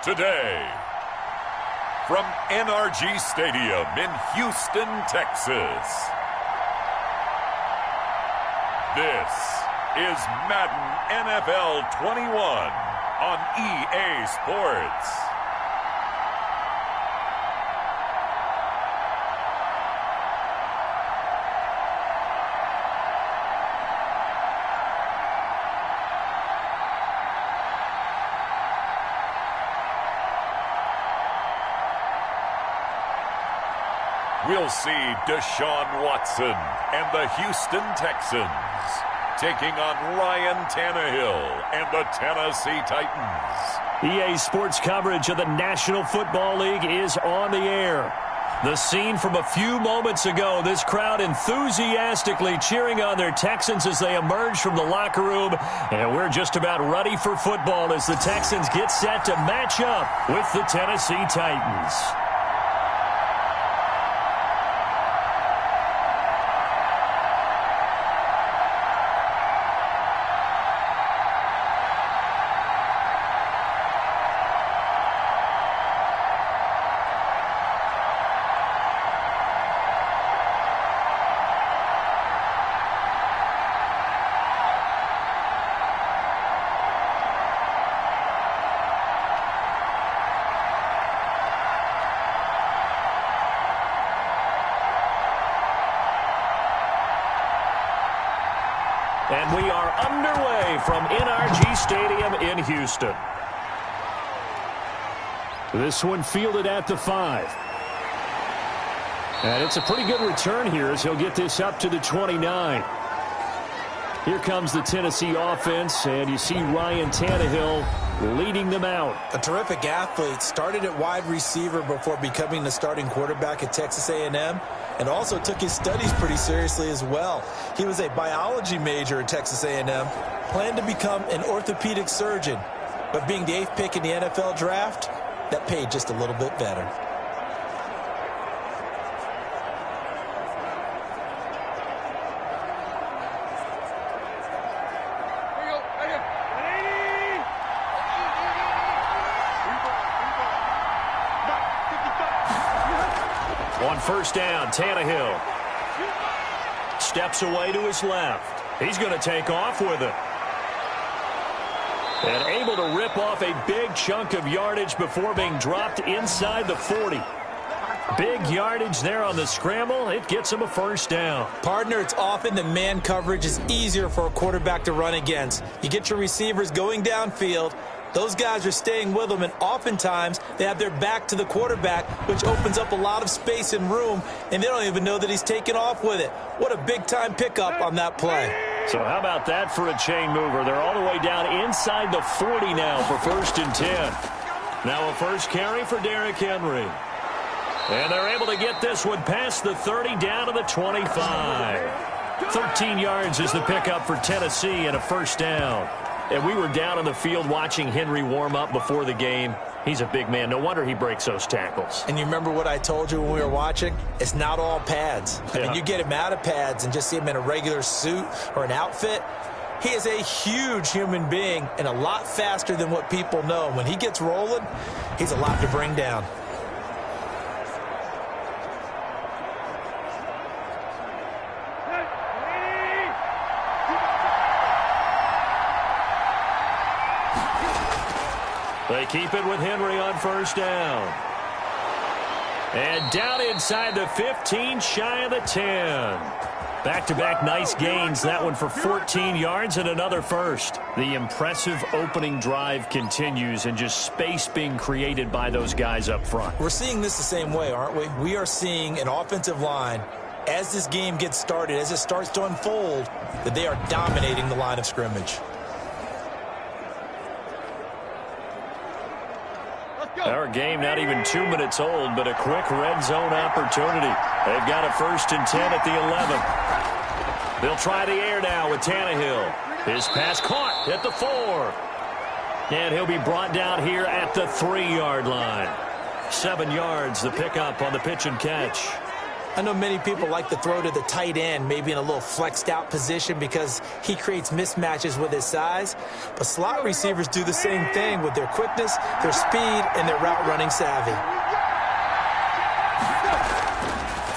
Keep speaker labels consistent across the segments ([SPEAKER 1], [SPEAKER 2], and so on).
[SPEAKER 1] today. From NRG Stadium in Houston, Texas. This is Madden NFL 21 on EA Sports. We'll see Deshaun Watson and the Houston Texans taking on Ryan Tannehill and the Tennessee Titans.
[SPEAKER 2] EA Sports coverage of the National Football League is on the air. The scene from a few moments ago, this crowd enthusiastically cheering on their Texans as they emerge from the locker room. And we're just about ready for football as the Texans get set to match up with the Tennessee Titans. And we are underway from NRG Stadium in Houston. This one fielded at the 5. And it's a pretty good return here as he'll get this up to the 29. Here comes the Tennessee offense, and you see Ryan Tannehill leading them out.
[SPEAKER 3] A terrific athlete, started at wide receiver before becoming the starting quarterback at Texas A&M, and also took his studies pretty seriously as well. He was a biology major at Texas A&M, planned to become an orthopedic surgeon, but being the 8th pick in the NFL draft, that paid just a little bit better.
[SPEAKER 2] On first down, Tannehill steps away to his left. He's going to take off with it. And able to rip off a big chunk of yardage before being dropped inside the 40. Big yardage there on the scramble. It gets him a first down.
[SPEAKER 3] Partner, it's often that man coverage is easier for a quarterback to run against. You get your receivers going downfield. Those guys are staying with them, and oftentimes they have their back to the quarterback, which opens up a lot of space and room, and they don't even know that he's taken off with it. What a big-time pickup on that play.
[SPEAKER 2] So how about that for a chain mover? They're all the way down inside the 40 now for 1st and 10. Now a first carry for Derrick Henry. And they're able to get this one past the 30 down to the 25. 13 yards is the pickup for Tennessee and a first down. And we were down on the field watching Henry warm up before the game. He's a big man. No wonder he breaks those tackles.
[SPEAKER 3] And you remember what I told you when we were watching? It's not all pads. I mean, you get him out of pads and just see him in a regular suit or an outfit. He is a huge human being and a lot faster than what people know. When he gets rolling, he's a lot to bring down.
[SPEAKER 2] They keep it with Henry on first down. And down inside the 15, shy of the 10. Back-to-back nice gains. That one for 14 yards and another first. The impressive opening drive continues, and just space being created by those guys up front.
[SPEAKER 3] We're seeing this the same way, aren't we? We are seeing an offensive line, as this game gets started, as it starts to unfold, that they are dominating the line of scrimmage.
[SPEAKER 2] Our game not even 2 minutes old, but a quick red zone opportunity. They've got a 1st and 10 at the 11. They'll try the air now with Tannehill. His pass caught at the 4. And he'll be brought down here at the 3-yard line. 7 yards, the pickup on the pitch and catch.
[SPEAKER 3] I know many people like to throw to the tight end, maybe in a little flexed out position because he creates mismatches with his size. But slot receivers do the same thing with their quickness, their speed, and their route running savvy.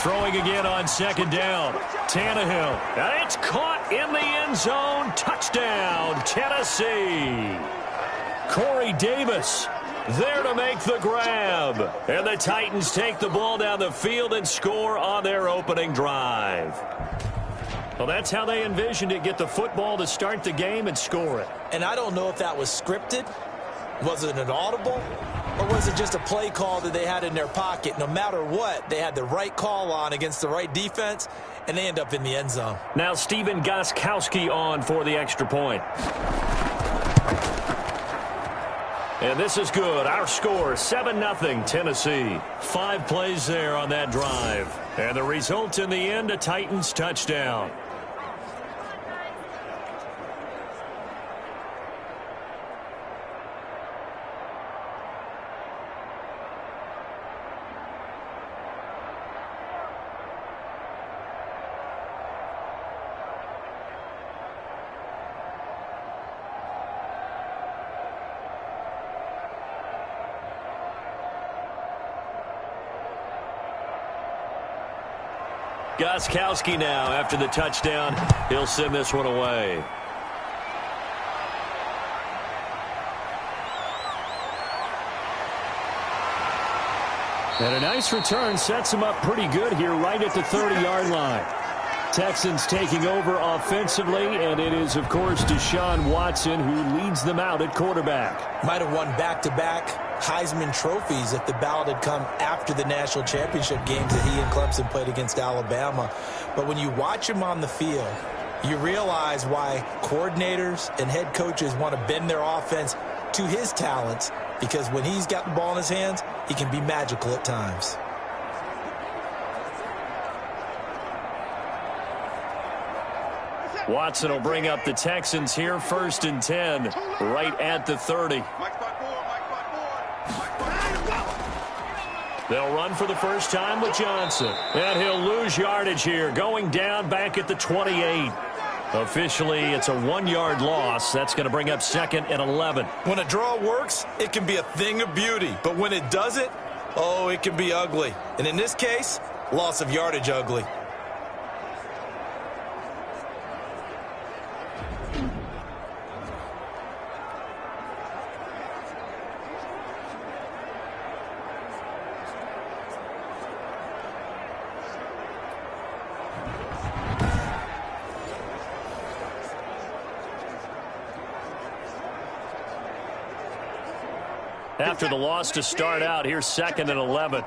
[SPEAKER 2] Throwing again on second down. Tannehill. And it's caught in the end zone. Touchdown, Tennessee. Corey Davis there to make the grab. And the Titans take the ball down the field and score on their opening drive. Well, that's how they envisioned it. Get the football to start the game and score it.
[SPEAKER 3] And I don't know if that was scripted. Was it an audible? Or was it just a play call that they had in their pocket? No matter what, they had the right call on against the right defense, and they end up in the end zone.
[SPEAKER 2] Now Stephen Gostkowski on for the extra point. And this is good. Our score, 7-0 Tennessee. 5 plays there on that drive. And the result in the end, a Titans touchdown. Gostkowski now after the touchdown. He'll send this one away. And a nice return sets him up pretty good here right at the 30-yard line. Texans taking over offensively, and it is, of course, Deshaun Watson who leads them out at quarterback.
[SPEAKER 3] Might have won back-to-back Heisman trophies if the ballot had come after the national championship games that he and Clemson played against Alabama. But when you watch him on the field, you realize why coordinators and head coaches want to bend their offense to his talents, because when he's got the ball in his hands, he can be magical at times.
[SPEAKER 2] Watson will bring up the Texans here, 1st and 10, right at the 30. They'll run for the first time with Johnson. And he'll lose yardage here, going down back at the 28. Officially, it's a 1-yard loss. That's going to bring up 2nd and 11.
[SPEAKER 3] When a draw works, it can be a thing of beauty. But when it doesn't, oh, it can be ugly. And in this case, loss of yardage ugly.
[SPEAKER 2] After the loss to start out, here's 2nd and 11.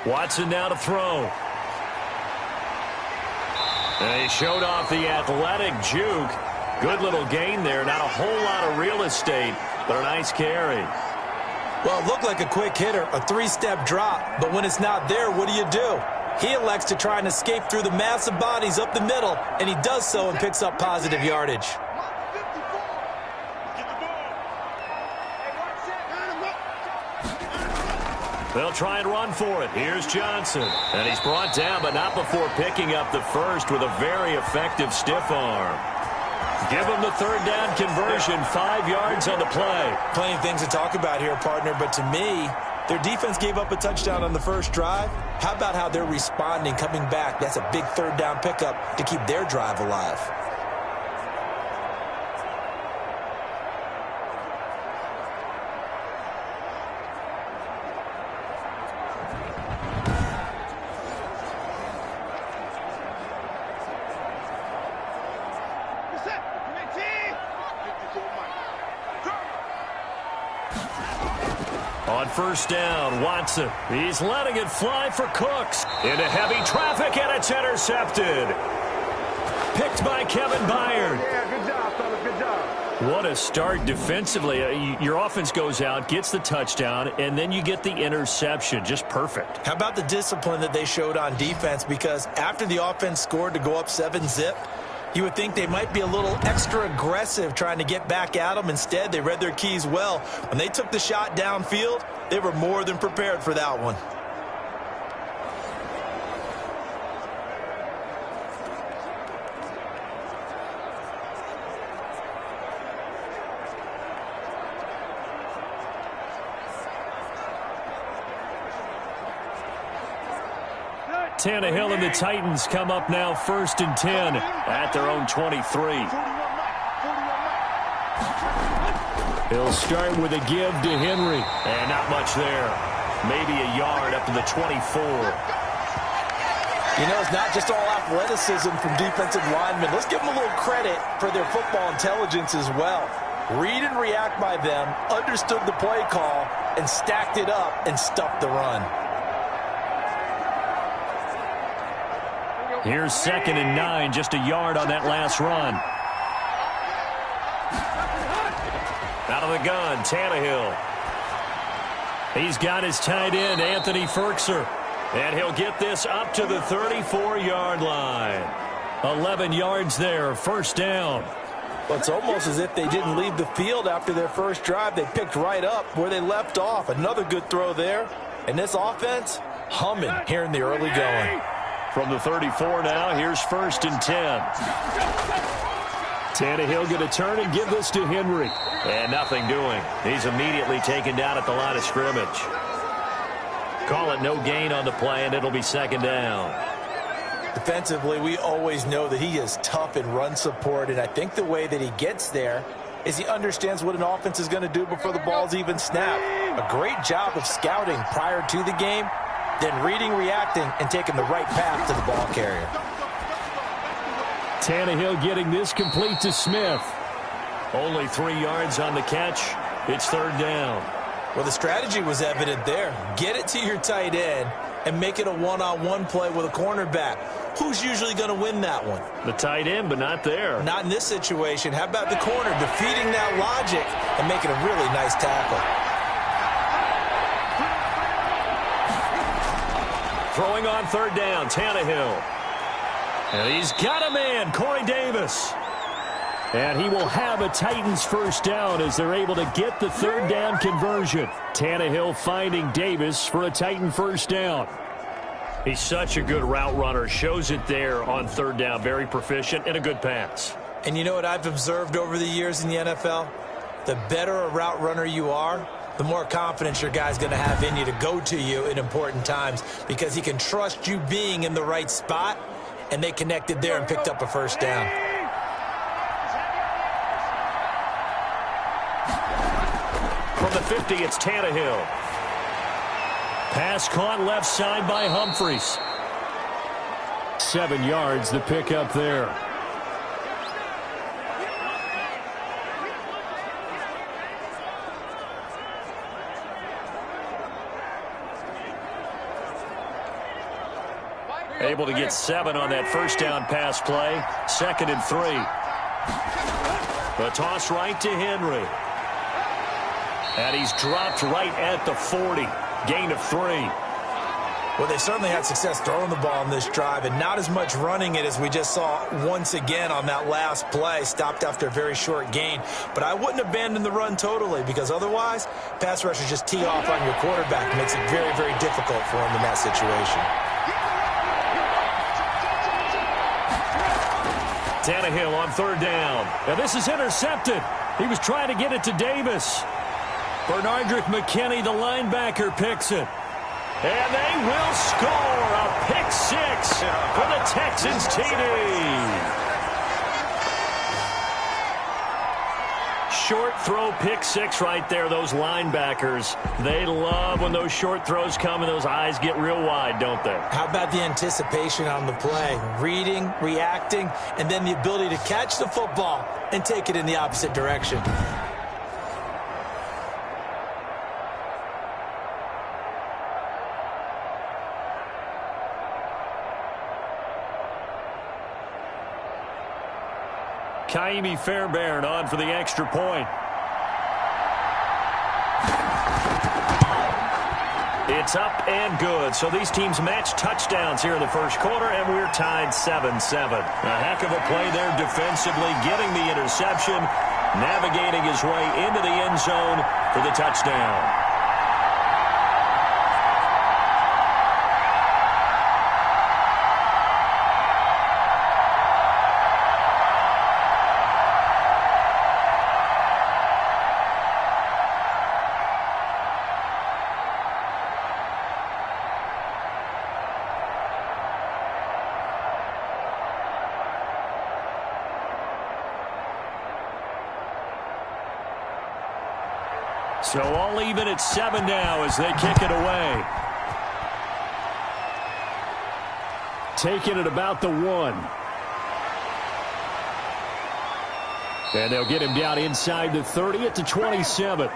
[SPEAKER 2] Watson now to throw. And he showed off the athletic juke. Good little gain there. Not a whole lot of real estate, but a nice carry.
[SPEAKER 3] Well, it looked like a quick hitter, a 3-step drop. But when it's not there, what do? He elects to try and escape through the massive bodies up the middle, and he does so and picks up positive yardage.
[SPEAKER 2] They'll try and run for it. Here's Johnson. And he's brought down, but not before picking up the first with a very effective stiff arm. Give him the 3rd down conversion, 5 yards on the play.
[SPEAKER 3] Plenty of things to talk about here, partner, but to me, their defense gave up a touchdown on the first drive. How about how they're responding, coming back? That's a big 3rd down pickup to keep their drive alive.
[SPEAKER 2] On 1st down, Watson. He's letting it fly for Cooks. Into heavy traffic, and it's intercepted. Picked by Kevin Byard.
[SPEAKER 4] Yeah, good job, fellas. Good job.
[SPEAKER 2] What a start defensively. Your offense goes out, gets the touchdown, and then you get the interception. Just perfect.
[SPEAKER 3] How about the discipline that they showed on defense? Because after the offense scored to go up 7-zip, You would think they might be a little extra aggressive trying to get back at them. Instead, they read their keys well. When they took the shot downfield, they were more than prepared for that one.
[SPEAKER 2] Tannehill and the Titans come up now 1st and 10 at their own 23. He'll start with a give to Henry. And not much there. Maybe a yard up to the 24.
[SPEAKER 3] You know, it's not just all athleticism from defensive linemen. Let's give them a little credit for their football intelligence as well. Read and react by them, understood the play call, and stacked it up and stuffed the run.
[SPEAKER 2] Here's 2nd and 9, just a yard on that last run. Out of the gun, Tannehill. He's got his tight end, Anthony Ferkser. And he'll get this up to the 34-yard line. 11 yards there, 1st down.
[SPEAKER 3] Well, it's almost as if they didn't leave the field after their first drive. They picked right up where they left off. Another good throw there. And this offense, humming here in the early going.
[SPEAKER 2] From the 34 now, here's 1st and 10. Tannehill going to turn and give this to Henry. And nothing doing. He's immediately taken down at the line of scrimmage. Call it no gain on the play, and it'll be 2nd down.
[SPEAKER 3] Defensively, we always know that he is tough in run support, and I think the way that he gets there is he understands what an offense is going to do before the ball's even snapped. A great job of scouting prior to the game, then reading, reacting, and taking the right path to the ball carrier.
[SPEAKER 2] Tannehill getting this complete to Smith. Only 3 yards on the catch. It's 3rd down.
[SPEAKER 3] Well, the strategy was evident there. Get it to your tight end and make it a one-on-one play with a cornerback. Who's usually going to win that one?
[SPEAKER 2] The tight end, but not there.
[SPEAKER 3] Not in this situation. How about the corner defeating that logic and making a really nice tackle?
[SPEAKER 2] Throwing on 3rd down, Tannehill. And he's got a man, Corey Davis. And he will have a Titans 1st down as they're able to get the 3rd down conversion. Tannehill finding Davis for a Titan 1st down. He's such a good route runner. Shows it there on 3rd down. Very proficient and a good pass.
[SPEAKER 3] And you know what I've observed over the years in the NFL? The better a route runner you are, the more confidence your guy's going to have in you to go to you in important times because he can trust you being in the right spot, and they connected there and picked up a 1st down.
[SPEAKER 2] From the 50, it's Tannehill. Pass caught left side by Humphries. 7 yards, the pickup there. Able to get 7 on that 1st down pass play. 2nd and 3. The toss right to Henry. And he's dropped right at the 40. Gain of 3.
[SPEAKER 3] Well, they certainly had success throwing the ball on this drive and not as much running it as we just saw once again on that last play. Stopped after a very short gain. But I wouldn't abandon the run totally because otherwise, pass rushers just tee off on your quarterback. It makes it very, very difficult for him in that situation.
[SPEAKER 2] Tannehill on 3rd down. And this is intercepted. He was trying to get it to Davis. Bernardrick McKinney, the linebacker, picks it. And they will score a pick 6 for the Texans TD. Short throw pick 6 right there. Those linebackers, they love when those short throws come and those eyes get real wide, don't they?
[SPEAKER 3] How about the anticipation on the play? Reading, reacting, and then the ability to catch the football and take it in the opposite direction.
[SPEAKER 2] Kaimi Fairbairn on for the extra point. It's up and good. So these teams match touchdowns here in the first quarter, and we're tied 7-7. A heck of a play there defensively, getting the interception, navigating his way into the end zone for the touchdown. So all even at 7 now as they kick it away. Taking it about the 1. And they'll get him down inside the 30 at the 27.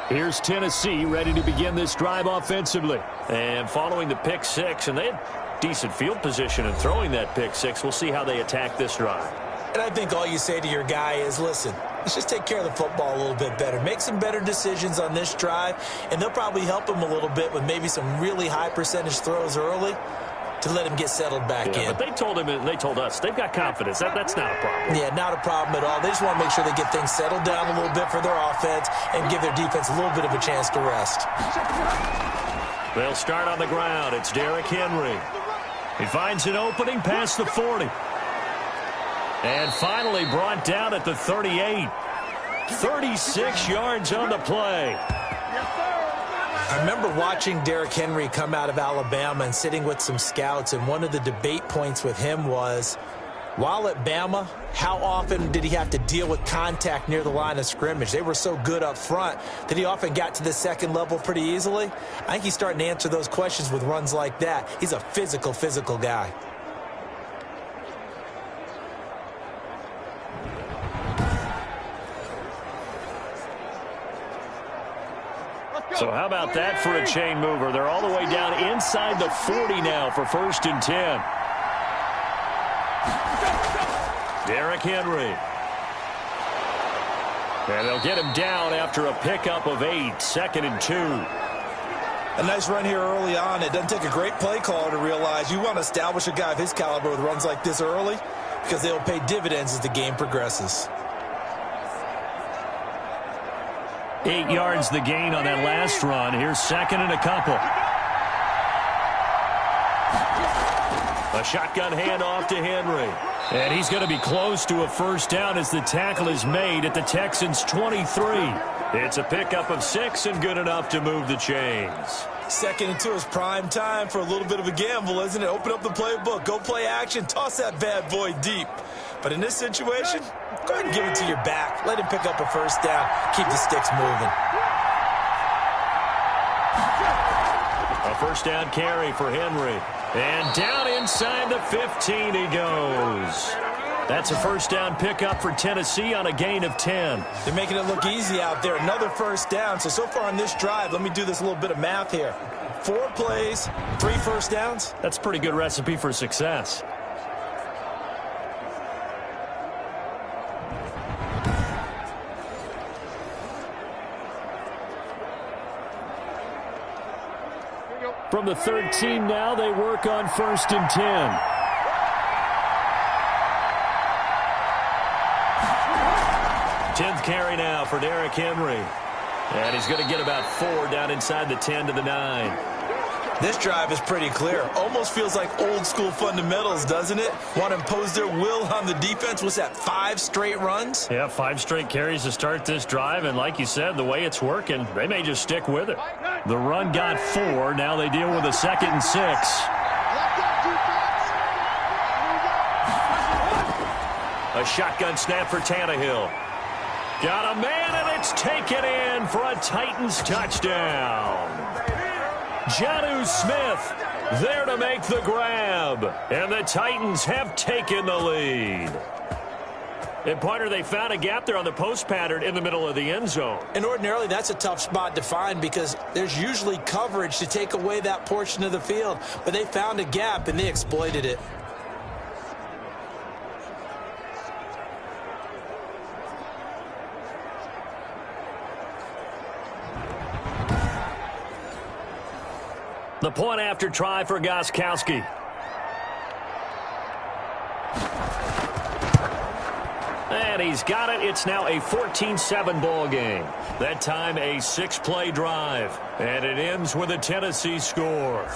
[SPEAKER 2] Here's Tennessee ready to begin this drive offensively. And following the pick 6, and they had decent field position in throwing that pick 6. We'll see how they attack this drive.
[SPEAKER 3] And I think all you say to your guy is, listen, let's just take care of the football a little bit better. Make some better decisions on this drive, and they'll probably help him a little bit with maybe some really high percentage throws early to let him get settled back in.
[SPEAKER 2] But they told him and they told us they've got confidence. That's not a problem.
[SPEAKER 3] Yeah, not a problem at all. They just want to make sure they get things settled down a little bit for their offense and give their defense a little bit of a chance to rest.
[SPEAKER 2] They'll start on the ground. It's Derrick Henry. He finds an opening past the 40. And finally brought down at the 38. 36 yards on the play.
[SPEAKER 3] I remember watching Derrick Henry come out of Alabama and sitting with some scouts, and one of the debate points with him was, while at Bama, how often did he have to deal with contact near the line of scrimmage? They were so good up front that he often got to the second level pretty easily. I think he's starting to answer those questions with runs like that. He's a physical guy.
[SPEAKER 2] So how about that for a chain mover? They're all the way down inside the 40 now for 1st and 10. Derrick Henry. And they'll get him down after a pickup of 8, 2nd and 2.
[SPEAKER 3] A nice run here early on. It doesn't take a great play caller to realize you want to establish a guy of his caliber with runs like this early because they'll pay dividends as the game progresses.
[SPEAKER 2] 8 yards the gain on that last run. Here's 2nd and a couple. A shotgun handoff to Henry. And he's going to be close to a first down as the tackle is made at the Texans' 23. It's a pickup of 6 and good enough to move the chains.
[SPEAKER 3] 2nd and 2 is prime time for a little bit of a gamble, isn't it? Open up the playbook, go play action, toss that bad boy deep. But in this situation, go ahead and give it to your back. Let him pick up a first down. Keep the sticks moving.
[SPEAKER 2] A first down carry for Henry. And down inside the 15 he goes. That's a first down pickup for Tennessee on a gain of 10.
[SPEAKER 3] They're making it look easy out there. Another first down. So far on this drive, let me do this little bit of math here. 4 plays, 3 first downs.
[SPEAKER 2] That's a pretty good recipe for success. From the 13 now, they work on 1st and 10. Tenth carry now for Derrick Henry. And he's going to get about 4 down inside the 10 to the 9.
[SPEAKER 3] This drive is pretty clear. Almost feels like old school fundamentals, doesn't it? Want to impose their will on the defense. Was that 5 straight runs?
[SPEAKER 2] Yeah, 5 straight carries to start this drive. And like you said, the way it's working, they may just stick with it. The run got 4. Now they deal with a 2nd and 6. A shotgun snap for Tannehill. Got a man, and it's taken in for a Titans touchdown. Jonnu Smith there to make the grab. And the Titans have taken the lead. And, partner, they found a gap there on the post pattern in the middle of the end zone.
[SPEAKER 3] And ordinarily that's a tough spot to find because there's usually coverage to take away that portion of the field. But they found a gap, and they exploited it.
[SPEAKER 2] The point after try for Gostkowski. And he's got it. It's now a 14-7 ball game. That time a 6-play drive. And it ends with a Tennessee score.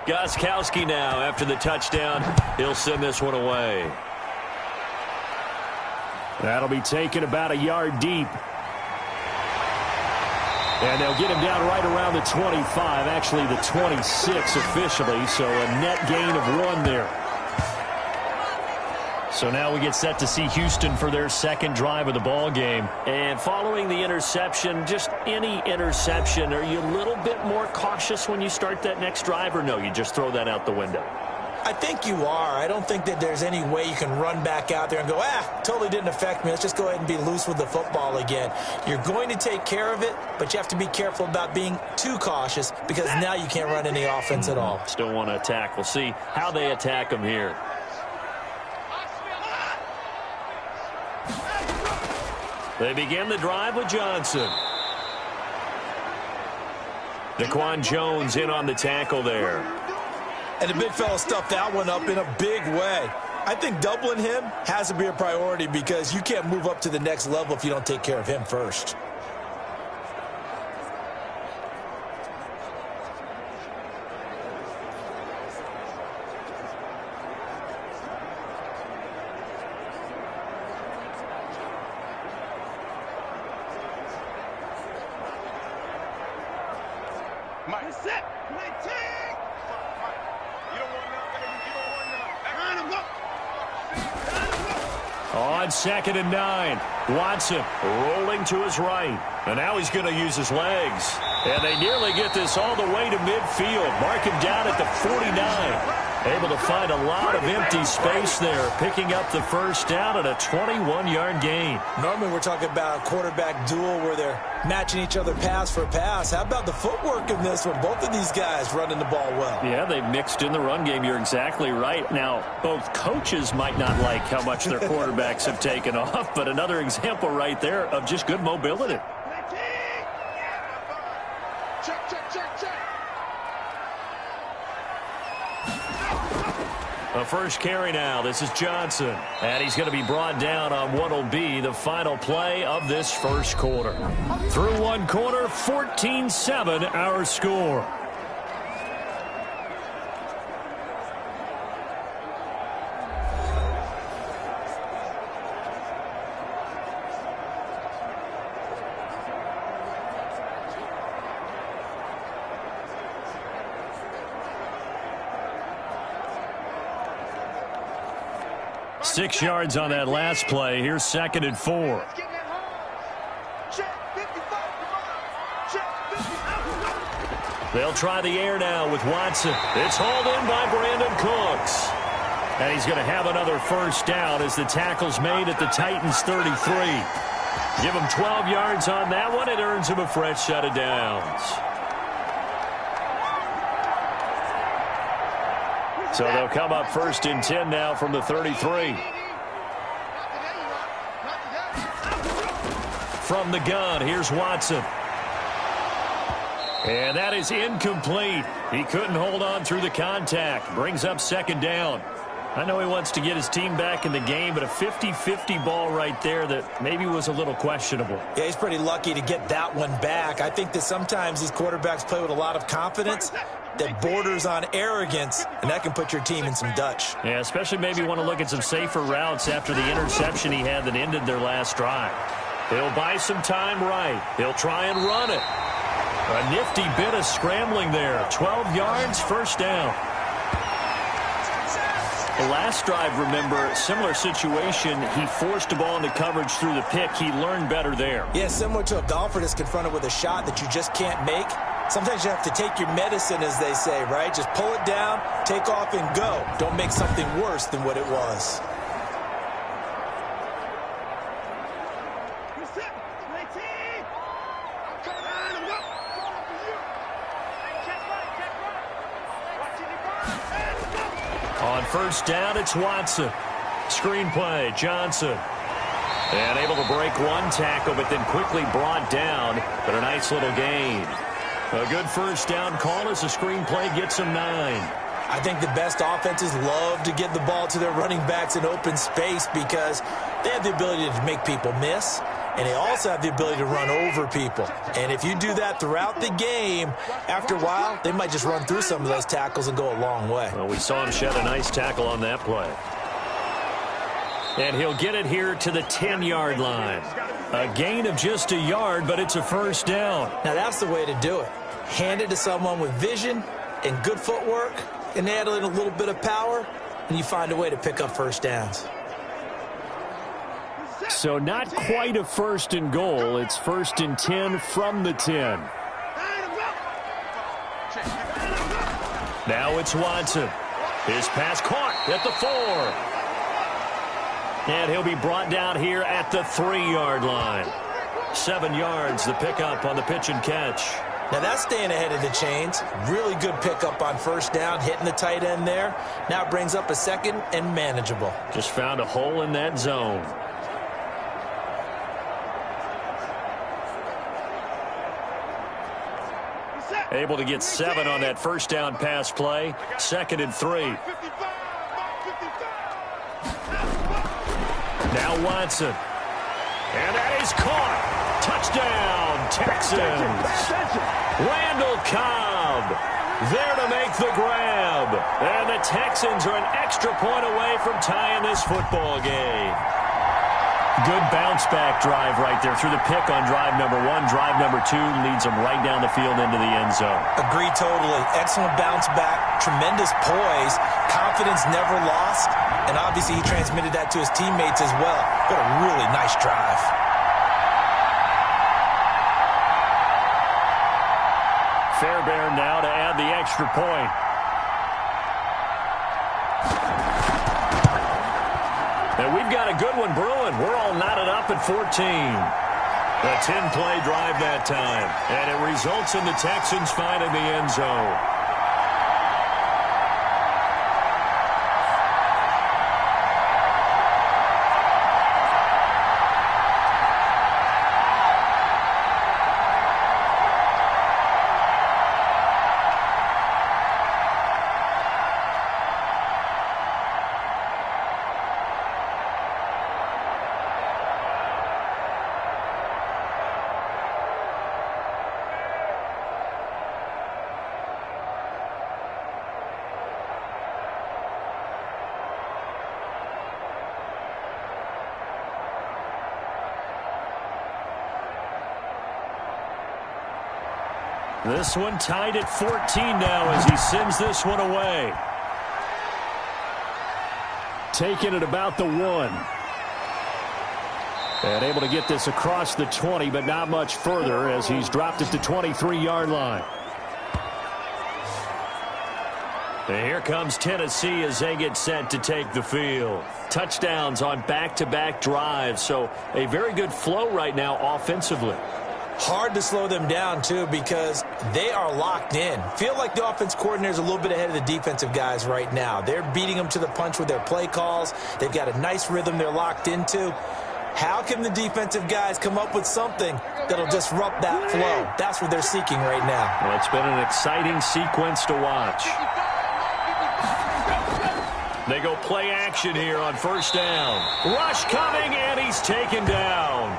[SPEAKER 2] Gostkowski now after the touchdown. He'll send this one away. That'll be taken about a yard deep. And they'll get him down right around the 25, actually the 26 officially, so a net gain of 1 there. So now we get set to see Houston for their second drive of the ball game. And following the interception, just any interception, are you a little bit more cautious when you start that next drive, or no, you just throw that out the window?
[SPEAKER 3] I think you are. I don't think that there's any way you can run back out there and go, totally didn't affect me. Let's just go ahead and be loose with the football again. You're going to take care of it, but you have to be careful about being too cautious because now you can't run any offense at all.
[SPEAKER 2] Still want to attack. We'll see how they attack them here. They begin the drive with Johnson. Daquan Jones in on the tackle there.
[SPEAKER 3] And the big fella stuffed that one up in a big way. I think doubling him has to be a priority because you can't move up to the next level if you don't take care of him first.
[SPEAKER 2] On 2nd and 9, Watson rolling to his right. And now he's going to use his legs. And they nearly get this all the way to midfield. Mark him down at the 49. Able to find a lot of empty space there, picking up the first down at a 21-yard gain.
[SPEAKER 3] Normally we're talking about a quarterback duel where they're matching each other pass for pass. How about the footwork in this one? Both of these guys running the ball well.
[SPEAKER 2] Yeah, they've mixed in the run game. You're exactly right. Now, both coaches might not like how much their quarterbacks have taken off, but another example right there of just good mobility. A first carry now. This is Johnson. And he's going to be brought down on what will be the final play of this first quarter. Through one quarter, 14-7 our score. Six yards on that last play. Here's 2nd and 4. They'll try the air now with Watson. It's hauled in by Brandon Cooks. And he's going to have another first down as the tackle's made at the Titans' 33. Give him 12 yards on that one. It earns him a fresh set of downs. So they'll come up 1st and 10 now from the 33. From the gun, here's Watson. And that is incomplete. He couldn't hold on through the contact. Brings up 2nd down. I know he wants to get his team back in the game, but a 50-50 ball right there that maybe was a little questionable.
[SPEAKER 3] Yeah, he's pretty lucky to get that one back. I think that sometimes these quarterbacks play with a lot of confidence that borders on arrogance, and that can put your team in some Dutch.
[SPEAKER 2] Yeah, especially maybe want to look at some safer routes after the interception he had that ended their last drive. He'll buy some time right. He'll try and run it. A nifty bit of scrambling there. 12 yards, first down. The last drive, remember, similar situation. He forced the ball into coverage through the pick. He learned better there.
[SPEAKER 3] Yeah, similar to a golfer that's confronted with a shot that you just can't make. Sometimes you have to take your medicine, as they say, right? Just pull it down, take off, and go. Don't make something worse than what it was.
[SPEAKER 2] On first down, it's Watson. Screenplay, Johnson. And able to break one tackle, but then quickly brought down. But a nice little gain. A good first down call as the screenplay gets him 9.
[SPEAKER 3] I think the best offenses love to get the ball to their running backs in open space because they have the ability to make people miss, and they also have the ability to run over people. And if you do that throughout the game, after a while, they might just run through some of those tackles and go a long way.
[SPEAKER 2] Well, we saw him shed a nice tackle on that play. And he'll get it here to the 10-yard line. A gain of just a yard, but it's a first down.
[SPEAKER 3] Now, that's the way to do it. Hand it to someone with vision and good footwork, and add in a little bit of power, and you find a way to pick up first downs.
[SPEAKER 2] So not quite a first and goal. It's first and 10 from the 10. Now it's Watson. His pass caught at the 4. And he'll be brought down here at the 3-yard line. 7 yards, the pickup on the pitch and catch.
[SPEAKER 3] Now that's staying ahead of the chains. Really good pickup on first down, hitting the tight end there. Now it brings up a second and manageable.
[SPEAKER 2] Just found a hole in that zone. Able to get 7 on that first down pass play. 2nd and 3. Now Watson. And that is caught. Touchdown, Texans. Randall Cobb there to make the grab. And the Texans are an extra point away from tying this football game. Good bounce-back drive right there through the pick on drive number 1. Drive number 2 leads them right down the field into the end zone.
[SPEAKER 3] Agree totally. Excellent bounce back. Tremendous poise. Confidence never lost. And obviously he transmitted that to his teammates as well. What a really nice drive.
[SPEAKER 2] Fairbairn now to add the extra point. And we've got a good one brewing. We're all knotted up at 14. A 10-play drive that time. And it results in the Texans finding the end zone. This one tied at 14 now as he sends this one away. Taking it about the 1. And able to get this across the 20, but not much further as he's dropped at the 23-yard line. And here comes Tennessee as they get set to take the field. Touchdowns on back-to-back drives, so a very good flow right now offensively.
[SPEAKER 3] Hard to slow them down, too, because they are locked in. Feel like the offense coordinator is a little bit ahead of the defensive guys right now. They're beating them to the punch with their play calls. They've got a nice rhythm they're locked into. How can the defensive guys come up with something that'll disrupt that flow? That's what they're seeking right now.
[SPEAKER 2] Well, it's been an exciting sequence to watch. They go play action here on first down. Rush coming, and he's taken down.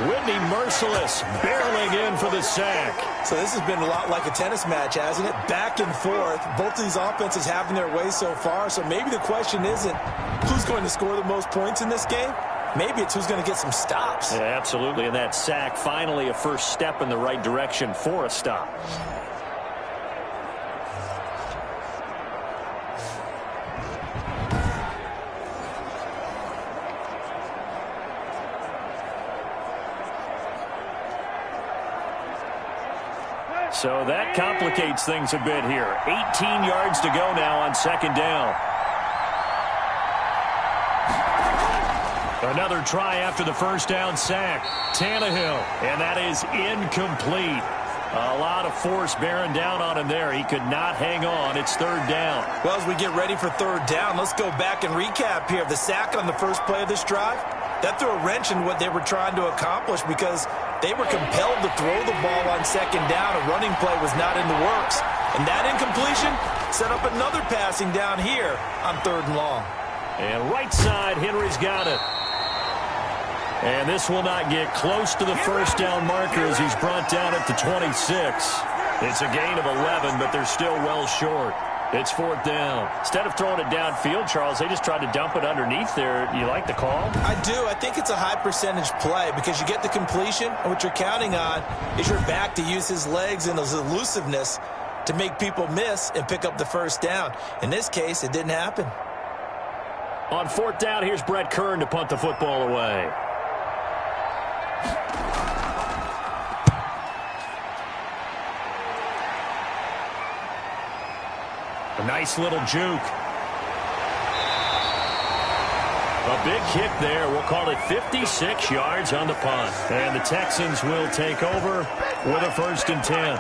[SPEAKER 2] Whitney Merciless barreling in for the sack.
[SPEAKER 3] So this has been a lot like a tennis match, hasn't it? Back and forth. Both of these offenses having their way so far. So maybe the question isn't who's going to score the most points in this game. Maybe it's who's going to get some stops.
[SPEAKER 2] Yeah, absolutely. And that sack, finally a first step in the right direction for a stop. So that complicates things a bit here. 18 yards to go now on second down. Another try after the first down sack. Tannehill, and that is incomplete. A lot of force bearing down on him there. He could not hang on. It's third down.
[SPEAKER 3] Well, as we get ready for third down, let's go back and recap here. The sack on the first play of this drive, that threw a wrench in what they were trying to accomplish because they were compelled to throw the ball on second down. A running play was not in the works. And that incompletion set up another passing down here on third and long.
[SPEAKER 2] And right side, Henry's got it. And this will not get close to the first down marker as he's brought down at the 26. It's a gain of 11, but they're still well short. It's fourth down. Instead of throwing it downfield, Charles, they just tried to dump it underneath there. You like the call?
[SPEAKER 3] I do. I think it's a high percentage play because you get the completion, and what you're counting on is your back to use his legs and his elusiveness to make people miss and pick up the first down. In this case, it didn't happen.
[SPEAKER 2] On fourth down, here's Brett Kern to punt the football away. A nice little juke. A big kick there. We'll call it 56 yards on the punt. And the Texans will take over with a 1st and 10.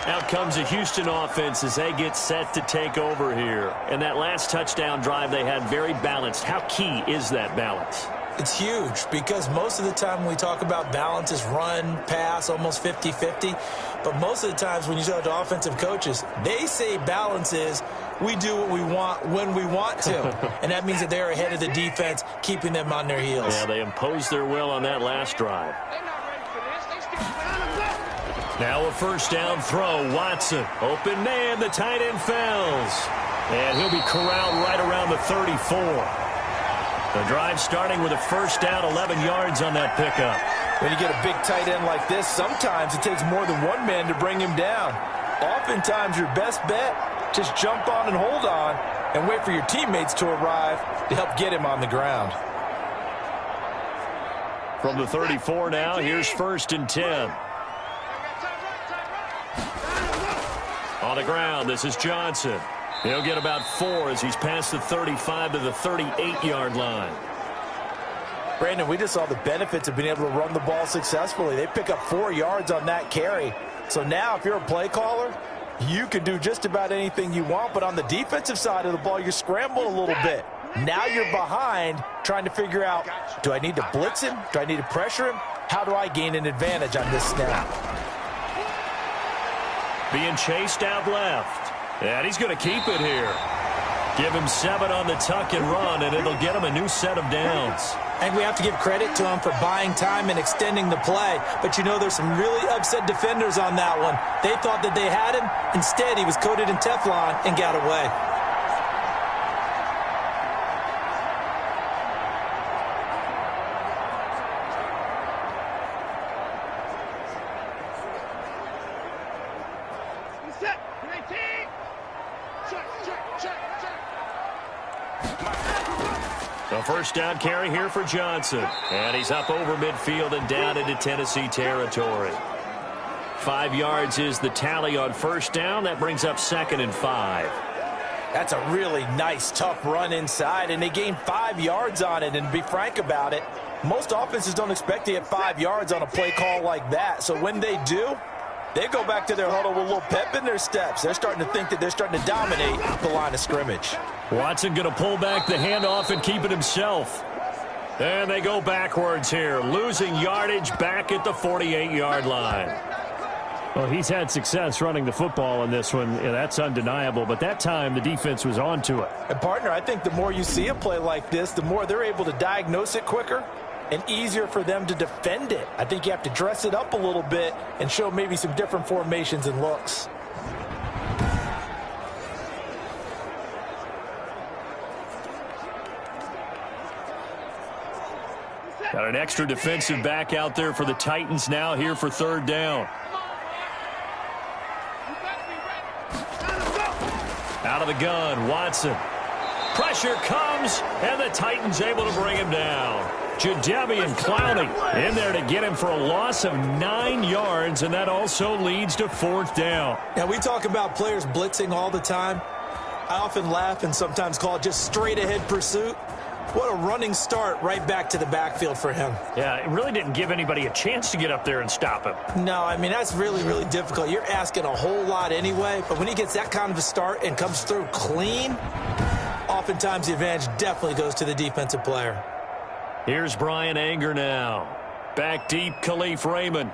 [SPEAKER 2] Out comes the Houston offense as they get set to take over here. And that last touchdown drive they had very balanced. How key is that balance?
[SPEAKER 3] It's huge because most of the time when we talk about balance is run, pass, almost 50-50. But most of the times when you talk to offensive coaches, they say balance is we do what we want when we want to. And that means that they're ahead of the defense, keeping them on their heels.
[SPEAKER 2] Yeah, they imposed their will on that last drive. Now a first down throw. Watson, open man, the tight end fails. And he'll be corralled right around the 34. The drive starting with a first down, 11 yards on that pickup.
[SPEAKER 3] When you get a big tight end like this, sometimes it takes more than one man to bring him down. Oftentimes, your best bet, just jump on and hold on and wait for your teammates to arrive to help get him on the ground.
[SPEAKER 2] From the 34 now, here's 1st and 10. On the ground, this is Johnson. He'll get about 4 as he's past the 35 to the 38-yard line.
[SPEAKER 3] Brandon, we just saw the benefits of being able to run the ball successfully. They pick up 4 yards on that carry. So now if you're a play caller, you can do just about anything you want. But on the defensive side of the ball, you scramble a little bit. Now you're behind trying to figure out, do I need to blitz him? Do I need to pressure him? How do I gain an advantage on this snap?
[SPEAKER 2] Being chased out left. And he's going to keep it here. Give him 7 on the tuck and run, and it'll get him a new set of downs.
[SPEAKER 3] And we have to give credit to him for buying time and extending the play. But you know there's some really upset defenders on that one. They thought that they had him. Instead, he was coated in Teflon and got away.
[SPEAKER 2] A first down carry here for Johnson. And he's up over midfield and down into Tennessee territory. 5 yards is the tally on first down. That brings up 2nd and 5.
[SPEAKER 3] That's a really nice, tough run inside, and they gained 5 yards on it. And to be frank about it, most offenses don't expect to get 5 yards on a play call like that. So when they do, they go back to their huddle with a little pep in their steps. They're starting to think that they're starting to dominate the line of scrimmage.
[SPEAKER 2] Watson going to pull back the handoff and keep it himself. And they go backwards here, losing yardage back at the 48-yard line.
[SPEAKER 5] Well, he's had success running the football in this one. Yeah, that's undeniable. But that time, the defense was on to it.
[SPEAKER 3] And, partner, I think the more you see a play like this, the more they're able to diagnose it quicker and easier for them to defend it. I think you have to dress it up a little bit and show maybe some different formations and looks.
[SPEAKER 2] Got an extra defensive back out there for the Titans now here for third down. Out of the gun, Watson. Pressure comes, and the Titans able to bring him down.
[SPEAKER 5] Jadeveon Clowney in there to get him for a loss of 9 yards, and that also leads to 4th down.
[SPEAKER 3] Now, we talk about players blitzing all the time. I often laugh and sometimes call it just straight-ahead pursuit. What a running start right back to the backfield for him.
[SPEAKER 5] Yeah, it really didn't give anybody a chance to get up there and stop him.
[SPEAKER 3] No, I mean, that's really, really difficult. You're asking a whole lot anyway, but when he gets that kind of a start and comes through clean, oftentimes the advantage definitely goes to the defensive player.
[SPEAKER 5] Here's Brian Anger now. Back deep, Khalif Raymond.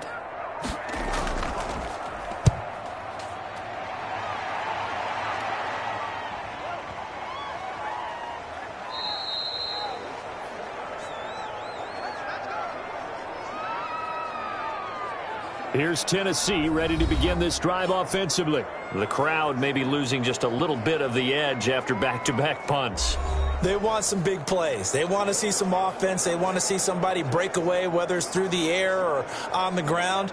[SPEAKER 5] Here's Tennessee ready to begin this drive offensively. The crowd may be losing just a little bit of the edge after back-to-back punts.
[SPEAKER 3] They want some big plays. They want to see some offense. They want to see somebody break away, whether it's through the air or on the ground.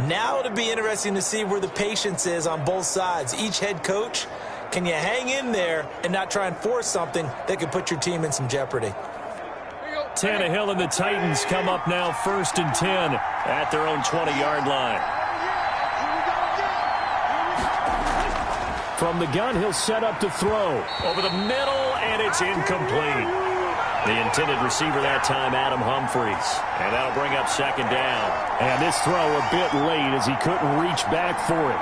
[SPEAKER 3] Now it'll be interesting to see where the patience is on both sides. Each head coach, can you hang in there and not try and force something that could put your team in some jeopardy?
[SPEAKER 5] Tannehill and the Titans come up now 1st and 10 at their own 20-yard line. From the gun, he'll set up to throw. Over the middle, and it's incomplete. The intended receiver that time, Adam Humphries. And that'll bring up 2nd down. And this throw a bit late as he couldn't reach back for it.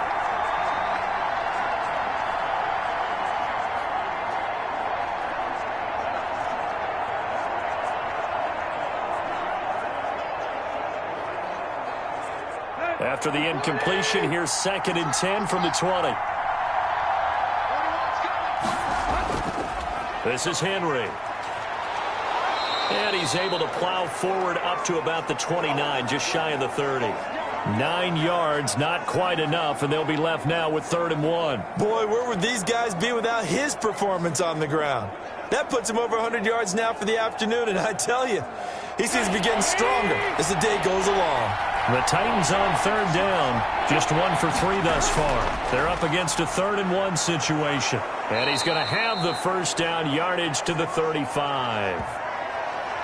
[SPEAKER 5] After the incompletion, here's 2nd and 10 from the 20. This is Henry. And he's able to plow forward up to about the 29, just shy of the 30. 9 yards, not quite enough, and they'll be left now with 3rd and 1.
[SPEAKER 3] Boy, where would these guys be without his performance on the ground? That puts him over 100 yards now for the afternoon, and I tell you, he seems to be getting stronger as the day goes along.
[SPEAKER 5] The Titans on 3rd down, just 1 for 3 thus far. They're up against a 3rd and 1 situation. And he's going to have the 1st down, yardage to the 35.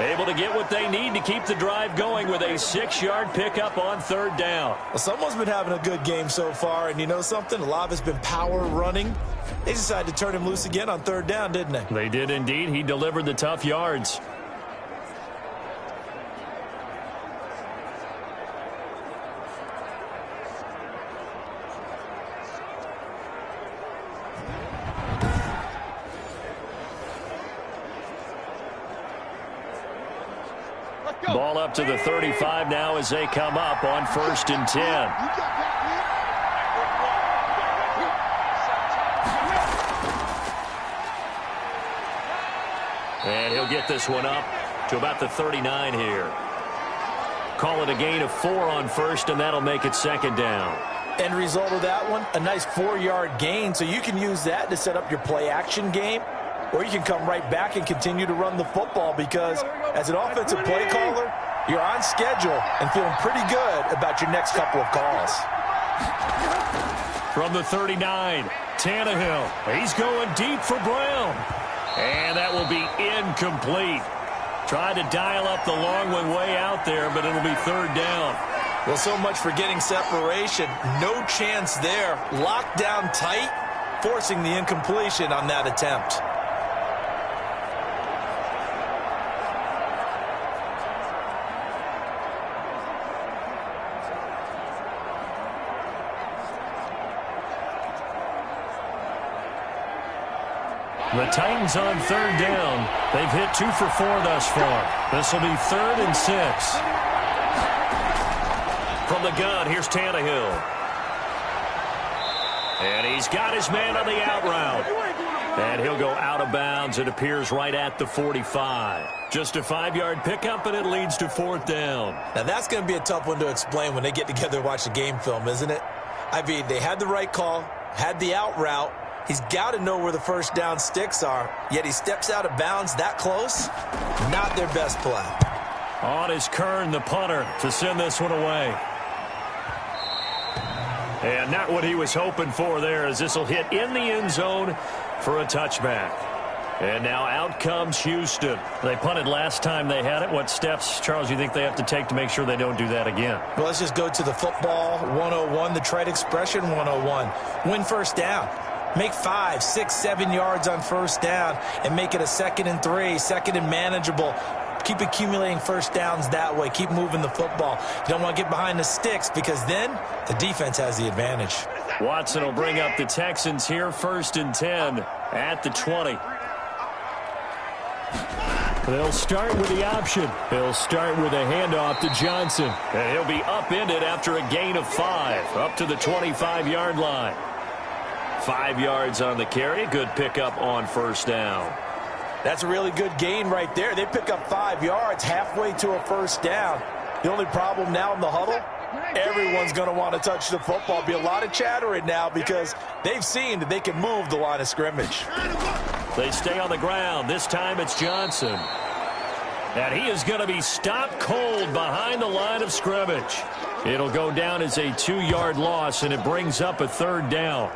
[SPEAKER 5] Able to get what they need to keep the drive going with a 6-yard pickup on 3rd down.
[SPEAKER 3] Well, someone's been having a good game so far, and you know something? A lot of it's been power running. They decided to turn him loose again on 3rd down, didn't they?
[SPEAKER 5] They did indeed. He delivered the tough yards. Ball up to the 35 now as they come up on 1st and 10. And he'll get this one up to about the 39 here. Call it a gain of 4 on 1st, and that'll make it 2nd down.
[SPEAKER 3] End result of that one, a nice 4-yard gain, so you can use that to set up your play-action game, or you can come right back and continue to run the football because as an offensive play caller, you're on schedule and feeling pretty good about your next couple of calls.
[SPEAKER 5] From the 39, Tannehill. He's going deep for Brown. And that will be incomplete. Tried to dial up the long one way out there, but it'll be 3rd down.
[SPEAKER 3] Well, so much for getting separation. No chance there. Locked down tight, forcing the incompletion on that attempt.
[SPEAKER 5] The Titans on 3rd down. They've hit 2 for 4 thus far. This will be 3rd and 6. From the gun, here's Tannehill. And he's got his man on the out route. And he'll go out of bounds. It appears right at the 45. Just a 5-yard pickup, and it leads to 4th down.
[SPEAKER 3] Now, that's going to be a tough one to explain when they get together and watch the game film, isn't it? I mean, they had the right call, had the out route. He's got to know where the 1st down sticks are, yet he steps out of bounds that close. Not their best play.
[SPEAKER 5] On is Kern, the punter, to send this one away. And not what he was hoping for there, as this will hit in the end zone for a touchback.
[SPEAKER 2] And now out comes Houston.
[SPEAKER 5] They punted last time they had it. What steps, Charles, do you think they have to take to make sure they don't do that again?
[SPEAKER 3] Well, let's just go to the football 101, the trite expression 101. Win first down. Make 5, 6, 7 yards on first down and make it a 2nd and 3, 2nd and manageable. Keep accumulating first downs that way. Keep moving the football. You don't want to get behind the sticks because then the defense has the advantage.
[SPEAKER 2] Watson will bring up the Texans here, 1st and 10 at the 20.
[SPEAKER 5] They'll start with the option. They'll start with a handoff to Johnson.
[SPEAKER 2] And he'll be upended after a gain of 5, up to the 25-yard line. 5 yards on the carry. Good pickup on first down.
[SPEAKER 3] That's a really good gain right there. They pick up 5 yards halfway to a first down. The only problem now in the huddle, everyone's going to want to touch the football. Be a lot of chattering now because they've seen that they can move the line of scrimmage.
[SPEAKER 2] They stay on the ground. This time it's Johnson.
[SPEAKER 5] And he is going to be stopped cold behind the line of scrimmage.
[SPEAKER 2] It'll go down as a 2-yard loss, and it brings up a 3rd down.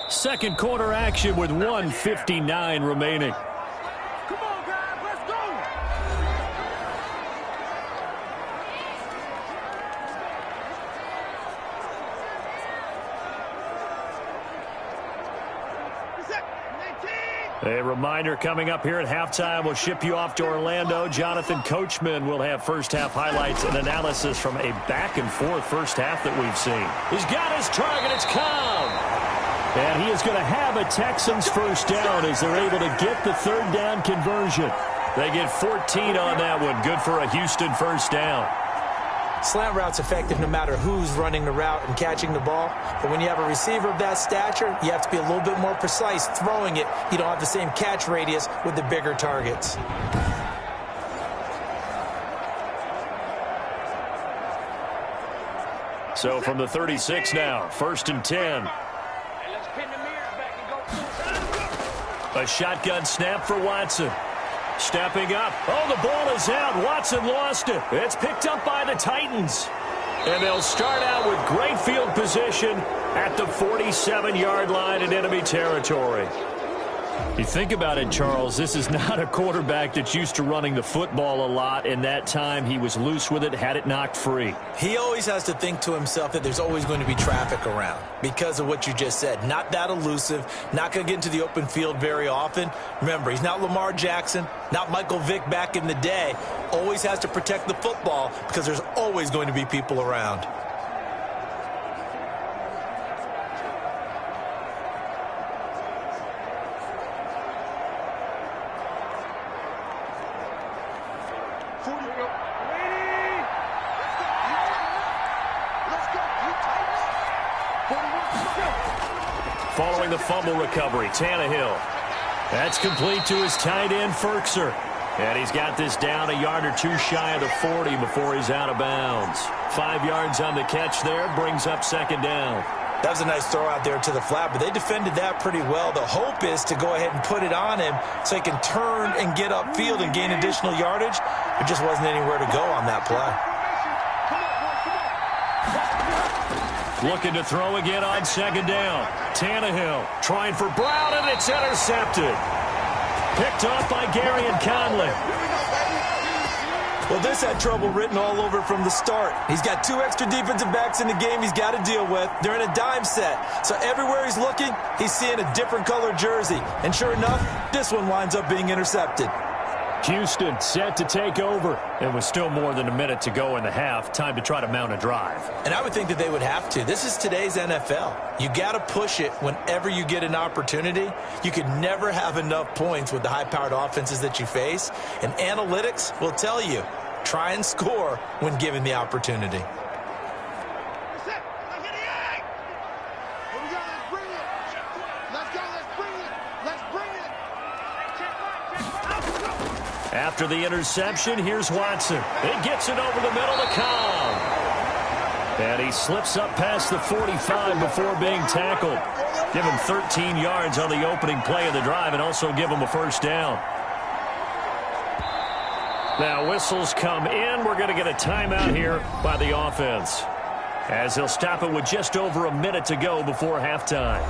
[SPEAKER 5] Second quarter action with 1:59 remaining.
[SPEAKER 4] Come on, guys, let's go.
[SPEAKER 5] A reminder coming up here at halftime. We'll ship you off to Orlando. Jonathan Coachman will have first-half highlights and analysis from a back-and-forth first half that we've seen. He's got his target. It's Cobb. And he is going to have a Texans first down as they're able to get the 3rd down conversion.
[SPEAKER 2] They get 14 on that one. Good for a Houston first down.
[SPEAKER 3] Slant route's effective no matter who's running the route and catching the ball. But when you have a receiver of that stature, you have to be a little bit more precise throwing it. You don't have the same catch radius with the bigger targets.
[SPEAKER 2] So from the 36 now, 1st and 10.
[SPEAKER 5] A shotgun snap for Watson. Stepping up. Oh, the ball is out. Watson lost it. It's picked up by the Titans. And they'll start out with great field position at the 47-yard line in enemy territory.
[SPEAKER 2] You think about it, Charles, this is not a quarterback that's used to running the football a lot. In that time, he was loose with it, had it knocked free.
[SPEAKER 3] He always has to think to himself that there's always going to be traffic around because of what you just said. Not that elusive, not going to get into the open field very often. Remember, he's not Lamar Jackson, not Michael Vick back in the day. Always has to protect the football because there's always going to be people around.
[SPEAKER 5] Following the fumble recovery, Tannehill. That's complete to his tight end, Ferkser. And he's got this down a yard or two shy of the 40 before he's out of bounds. 5 yards on the catch there, brings up 2nd down.
[SPEAKER 3] That was a nice throw out there to the flat, but they defended that pretty well. The hope is to go ahead and put it on him so he can turn and get upfield and gain additional yardage. There just wasn't anywhere to go on that play.
[SPEAKER 5] Looking to throw again on 2nd down. Tannehill trying for Brown, and it's intercepted. Picked off by Gary and Conley.
[SPEAKER 3] Well, this had trouble written all over from the start. He's got 2 extra defensive backs in the game he's got to deal with. They're in a dime set. So everywhere he's looking, he's seeing a different color jersey. And sure enough, this one winds up being intercepted.
[SPEAKER 5] Houston set to take over. It was still more than a minute to go in the half. Time to try to mount a drive.
[SPEAKER 3] And I would think that they would have to. This is today's NFL. You got to push it whenever you get an opportunity. You can never have enough points with the high-powered offenses that you face. And analytics will tell you, try and score when given the opportunity.
[SPEAKER 2] After the interception, here's Watson. He gets it over the middle to Cobb. And he slips up past the 45 before being tackled. Give him 13 yards on the opening play of the drive and also give him a first down. Now whistles come in. We're going to get a timeout here by the offense, as they'll stop it with just over a minute to go before halftime.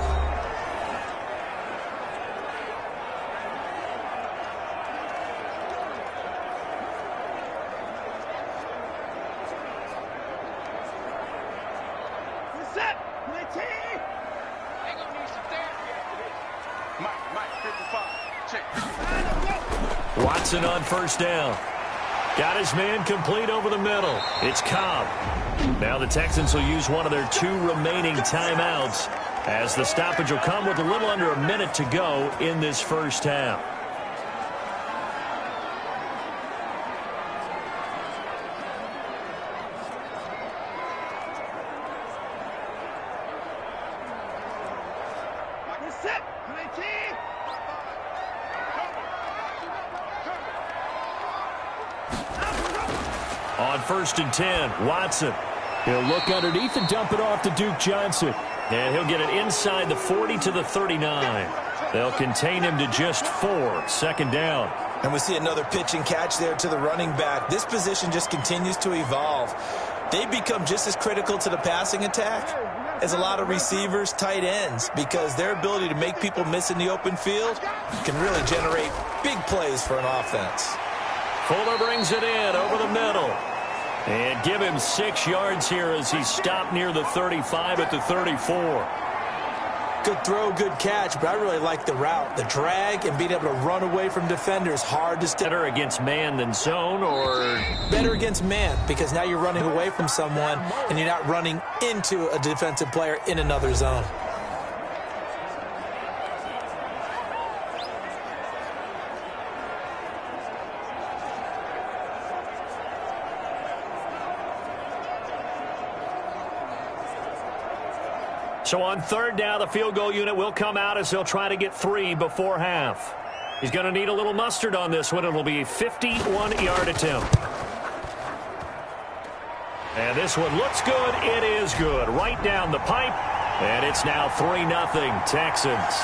[SPEAKER 2] Watson on first down. Got his man complete over the middle. It's Cobb. Now the Texans will use one of their 2 remaining timeouts, as the stoppage will come with a little under a minute to go in this first half. On 1st and 10, Watson. He'll look underneath and dump it off to Duke Johnson. And he'll get it inside the 40 to the 39. They'll contain him to just 4. Second down.
[SPEAKER 3] And we see another pitch and catch there to the running back. This position just continues to evolve. They become just as critical to the passing attack as a lot of receivers, tight ends, because their ability to make people miss in the open field can really generate big plays for an offense.
[SPEAKER 2] Fuller brings it in over the middle. And give him 6 yards here as he stopped near the 35 at the 34.
[SPEAKER 3] Good throw, good catch, but I really like the route. The drag and being able to run away from defenders, hard to stay.
[SPEAKER 2] Better against man than zone, or?
[SPEAKER 3] Better against man, because now you're running away from someone and you're not running into a defensive player in another zone.
[SPEAKER 2] So on 3rd down, the field goal unit will come out as they'll try to get 3 before half. He's going to need a little mustard on this one. It'll be a 51-yard attempt. And this one looks good. It is good. Right down the pipe. And it's now 3-0 Texans.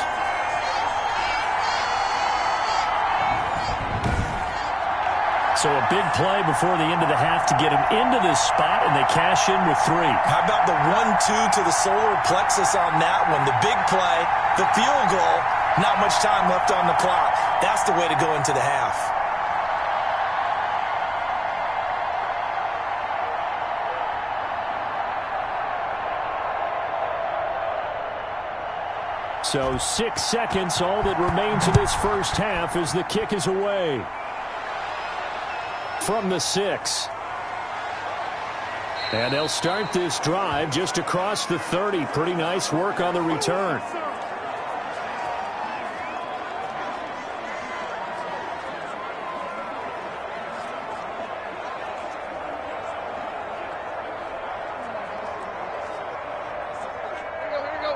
[SPEAKER 2] So a big play before the end of the half to get him into this spot, and they cash in with 3.
[SPEAKER 3] How about the 1-2 to the solar plexus on that one? The big play, the field goal, not much time left on the clock. That's the way to go into the half.
[SPEAKER 2] So 6 seconds, all that remains of this first half as the kick is away. From the 6. And they'll start this drive just across the 30. Pretty nice work on the return.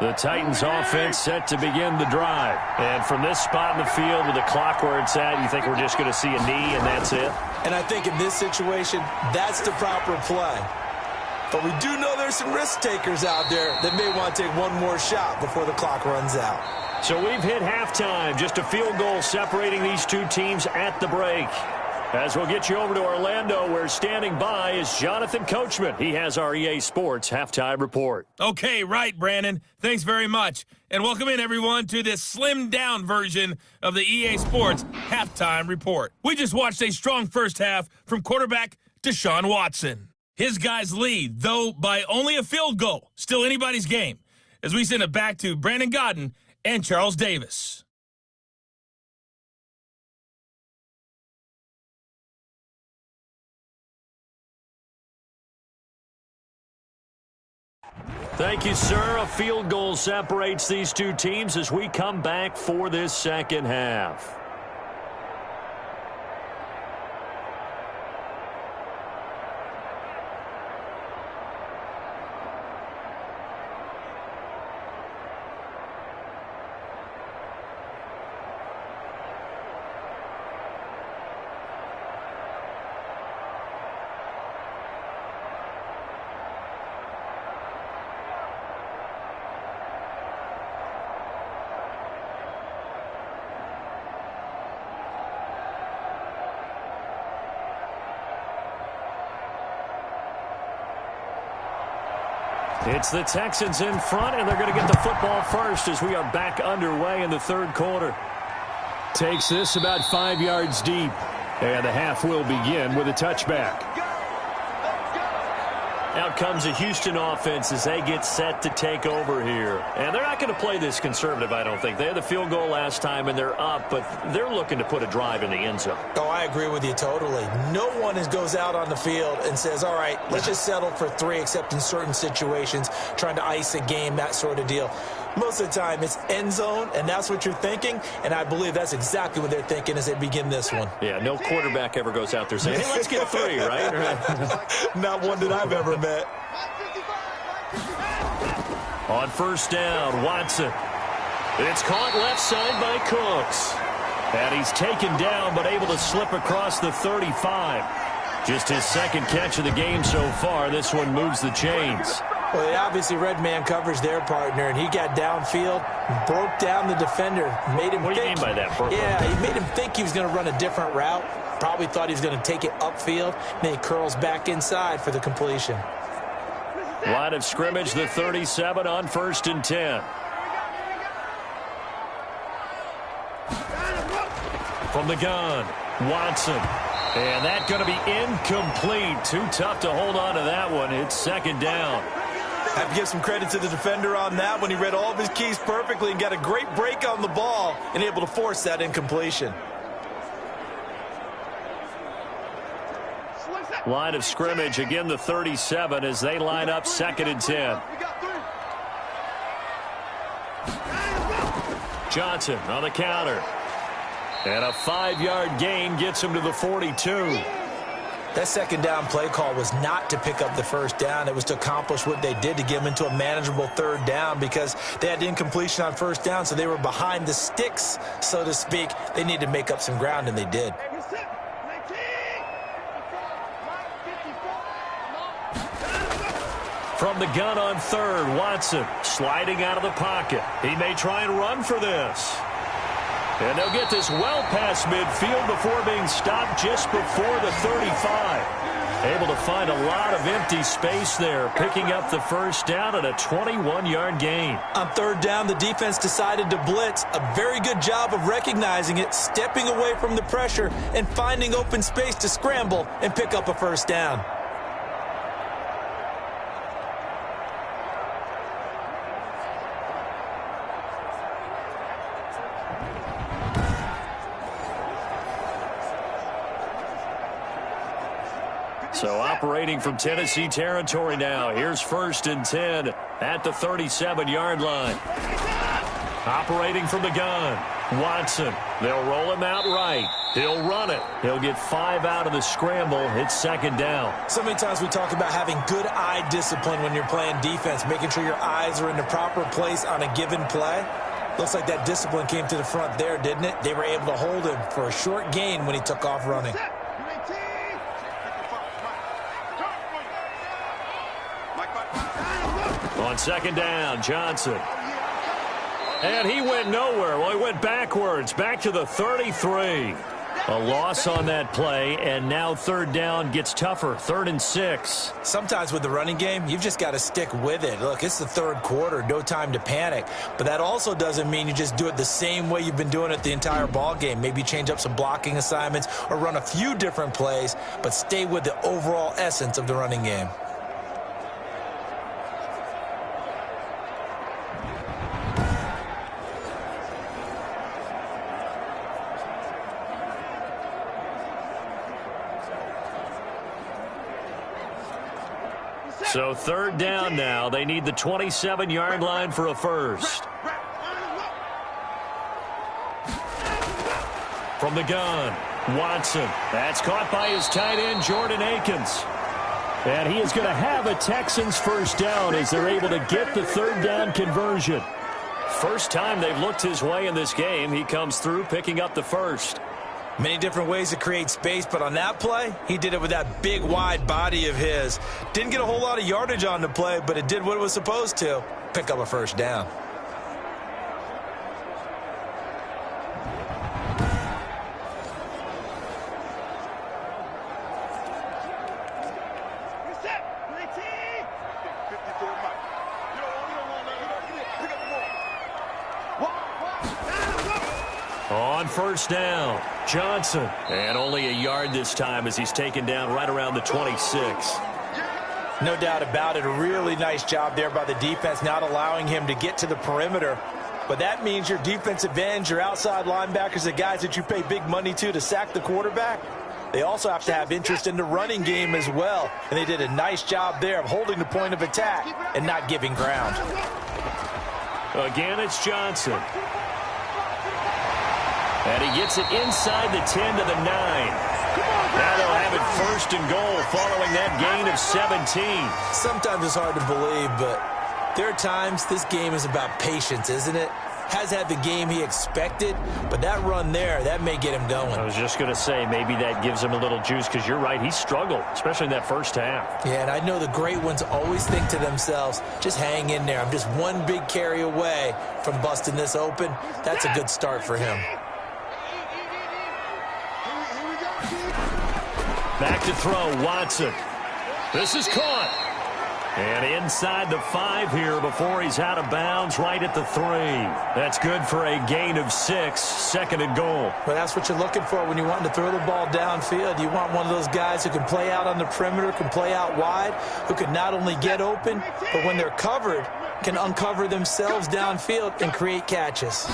[SPEAKER 2] The Titans offense set to begin the drive. And from this spot in the field with the clock where it's at, you think we're just going to see a knee and that's it?
[SPEAKER 3] And I think in this situation, that's the proper play. But we do know there's some risk takers out there that may want to take one more shot before the clock runs out.
[SPEAKER 2] So we've hit halftime. Just a field goal separating these two teams at the break. As we'll get you over to Orlando, where standing by is Jonathan Coachman. He has our EA Sports Halftime Report.
[SPEAKER 6] Okay, right, Brandon. Thanks very much. And welcome in, everyone, to this slimmed-down version of the EA Sports Halftime Report. We just watched a strong first half from quarterback Deshaun Watson. His guys lead, though by only a field goal. Still anybody's game. As we send it back to Brandon Godden and Charles Davis.
[SPEAKER 2] Thank you, sir. A field goal separates these two teams as we come back for this second half. It's the Texans in front, and they're going to get the football first as we are back underway in the third quarter. Takes this about 5 yards deep, and the half will begin with a touchback. Out comes the Houston offense as they get set to take over here. And they're not going to play this conservative, I don't think. They had the field goal last time, and they're up, but they're looking to put a drive in the end zone.
[SPEAKER 3] Oh, I agree with you totally. No one goes out on the field and says, all right, let's just settle for 3, except in certain situations, trying to ice a game, that sort of deal. Most of the time, it's end zone, and that's what you're thinking, and I believe that's exactly what they're thinking as they begin this one.
[SPEAKER 2] Yeah, no quarterback ever goes out there saying, hey, let's get 3, right?
[SPEAKER 3] Not one that I've ever met.
[SPEAKER 2] On first down, Watson. It's caught left side by Cooks. And he's taken down, but able to slip across the 35. Just his second catch of the game so far. This one moves the chains.
[SPEAKER 3] Well, they obviously red man coverage their partner, and he got downfield, broke down the defender, made him
[SPEAKER 2] What do you
[SPEAKER 3] think.
[SPEAKER 2] mean by that, Burke?
[SPEAKER 3] Yeah, he made him think he was going to run a different route. Probably thought he was going to take it upfield. Then he curls back inside for the completion.
[SPEAKER 2] Line of scrimmage, the 37 on 1st and 10. From the gun, Watson. And that's going to be incomplete. Too tough to hold on to that one. It's second down.
[SPEAKER 3] Have to give some credit to the defender on that one. He read all of his keys perfectly and got a great break on the ball and able to force that incompletion.
[SPEAKER 2] Line of scrimmage, again the 37 as they line up 2nd and 10. Johnson on the counter. And a 5-yard gain gets him to the 42.
[SPEAKER 3] That second down play call was not to pick up the first down. It was to accomplish what they did, to get them into a manageable third down, because they had incompletion on first down, so they were behind the sticks, so to speak. They needed to make up some ground, and they did.
[SPEAKER 2] From the gun on third, Watson sliding out of the pocket. He may try and run for this. And they'll get this well past midfield before being stopped just before the 35. Able to find a lot of empty space there, picking up the first down and a 21-yard gain.
[SPEAKER 3] On third down, the defense decided to blitz. A very good job of recognizing it, stepping away from the pressure, and finding open space to scramble and pick up a first down.
[SPEAKER 2] So operating from Tennessee territory now. Here's 1st and 10 at the 37-yard line. Operating from the gun, Watson. They'll roll him out right. He'll run it. He'll get 5 out of the scramble. It's second down.
[SPEAKER 3] So many times we talk about having good eye discipline when you're playing defense, making sure your eyes are in the proper place on a given play. Looks like that discipline came to the front there, didn't it? They were able to hold him for a short gain when he took off running.
[SPEAKER 2] On second down, Johnson. And he went nowhere. Well, he went backwards, back to the 33. A loss on that play, and now third down gets tougher, 3rd and 6.
[SPEAKER 3] Sometimes with the running game, you've just got to stick with it. Look, it's the third quarter, no time to panic. But that also doesn't mean you just do it the same way you've been doing it the entire ball game. Maybe change up some blocking assignments or run a few different plays, but stay with the overall essence of the running game.
[SPEAKER 2] So third down now. They need the 27-yard line for a first. From the gun, Watson. That's caught by his tight end, Jordan Akins. And he is going to have a Texans first down as they're able to get the third down conversion. First time they've looked his way in this game. He comes through picking up the first.
[SPEAKER 3] Many different ways to create space, but on that play, he did it with that big, wide body of his. Didn't get a whole lot of yardage on the play, but it did what it was supposed to. Pick up a first down.
[SPEAKER 2] first down. Johnson. And only a yard this time as he's taken down right around the 26.
[SPEAKER 3] No doubt about it. A really nice job there by the defense, not allowing him to get to the perimeter. But that means your defensive ends, your outside linebackers, the guys that you pay big money to sack the quarterback, they also have to have interest in the running game as well. And they did a nice job there of holding the point of attack and not giving ground.
[SPEAKER 2] Again, it's Johnson. And he gets it inside the 10 to the 9. Now they'll have it first and goal following that gain of 17.
[SPEAKER 3] Sometimes it's hard to believe, but there are times this game is about patience, isn't it? Has had the game he expected, but that run there, that may get him going.
[SPEAKER 2] I was just going to say, maybe that gives him a little juice, because you're right, he struggled, especially in that first half.
[SPEAKER 3] Yeah, and I know the great ones always think to themselves, just hang in there. I'm just one big carry away from busting this open. That's a good start for him.
[SPEAKER 2] Back to throw, Watson. This is caught. And inside the 5 here before he's out of bounds, right at the 3. That's good for a gain of 6, second and goal.
[SPEAKER 3] Well, that's what you're looking for when you want to throw the ball downfield. You want one of those guys who can play out on the perimeter, can play out wide, who can not only get open, but when they're covered, can uncover themselves downfield and create catches.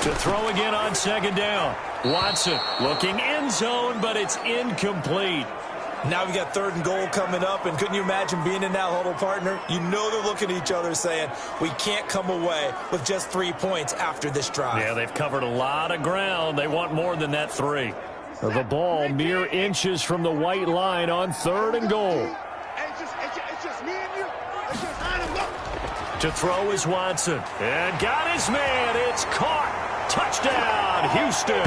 [SPEAKER 2] To throw again on second down. Watson looking end zone, but it's incomplete.
[SPEAKER 3] Now we got third and goal coming up, and couldn't you imagine being in that huddle, partner? You know they're looking at each other saying, we can't come away with just 3 points after this drive.
[SPEAKER 2] Yeah, they've covered a lot of ground. They want more than that 3. The ball mere inches from the white line on third and goal. To throw is Watson. And got his man. It's caught. Touchdown, Houston.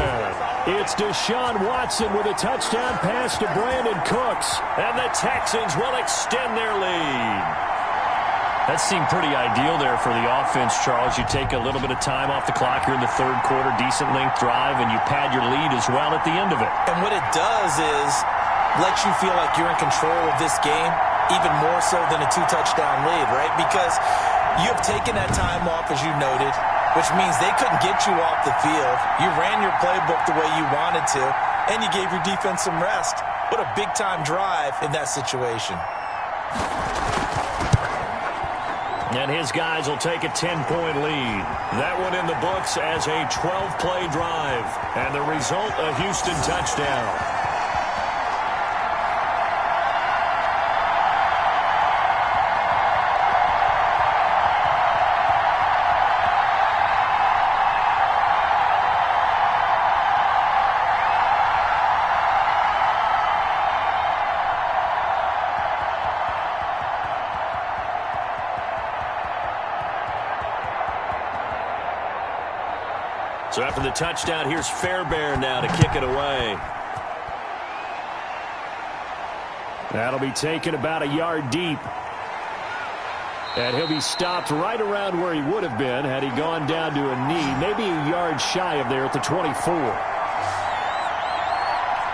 [SPEAKER 2] It's Deshaun Watson with a touchdown pass to Brandon Cooks. And the Texans will extend their lead. That seemed pretty ideal there for the offense, Charles. You take a little bit of time off the clock here in the third quarter, decent length drive, and you pad your lead as well at the end of it.
[SPEAKER 3] And what it does is let you feel like you're in control of this game, even more so than a 2-touchdown lead, right? Because you have taken that time off, as you noted, which means they couldn't get you off the field. You ran your playbook the way you wanted to, and you gave your defense some rest. What a big-time drive in that situation.
[SPEAKER 2] And his guys will take a 10-point lead. That one in the books as a 12-play drive. And the result, a Houston touchdown. So after the touchdown, here's Fairbairn now to kick it away. That'll be taken about a yard deep. And he'll be stopped right around where he would have been had he gone down to a knee, maybe a yard shy of there at the 24.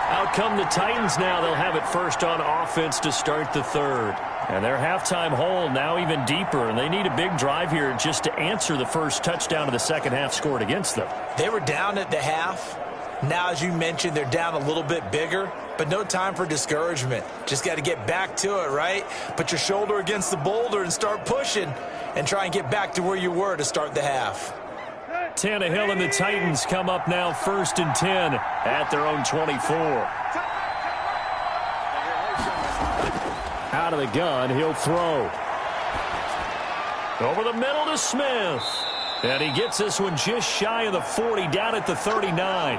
[SPEAKER 2] Out come the Titans now. They'll have it first on offense to start the third. And their halftime hole now even deeper, and they need a big drive here just to answer the first touchdown of the second half scored against them.
[SPEAKER 3] They were down at the half. Now, as you mentioned, they're down a little bit bigger, but no time for discouragement. Just got to get back to it, right? Put your shoulder against the boulder and start pushing and try and get back to where you were to start the half.
[SPEAKER 2] Tannehill and the Titans come up now first and 10 at their own 24. Out of the gun, he'll throw. Over the middle to Smith. And he gets this one just shy of the 40, down at the 39.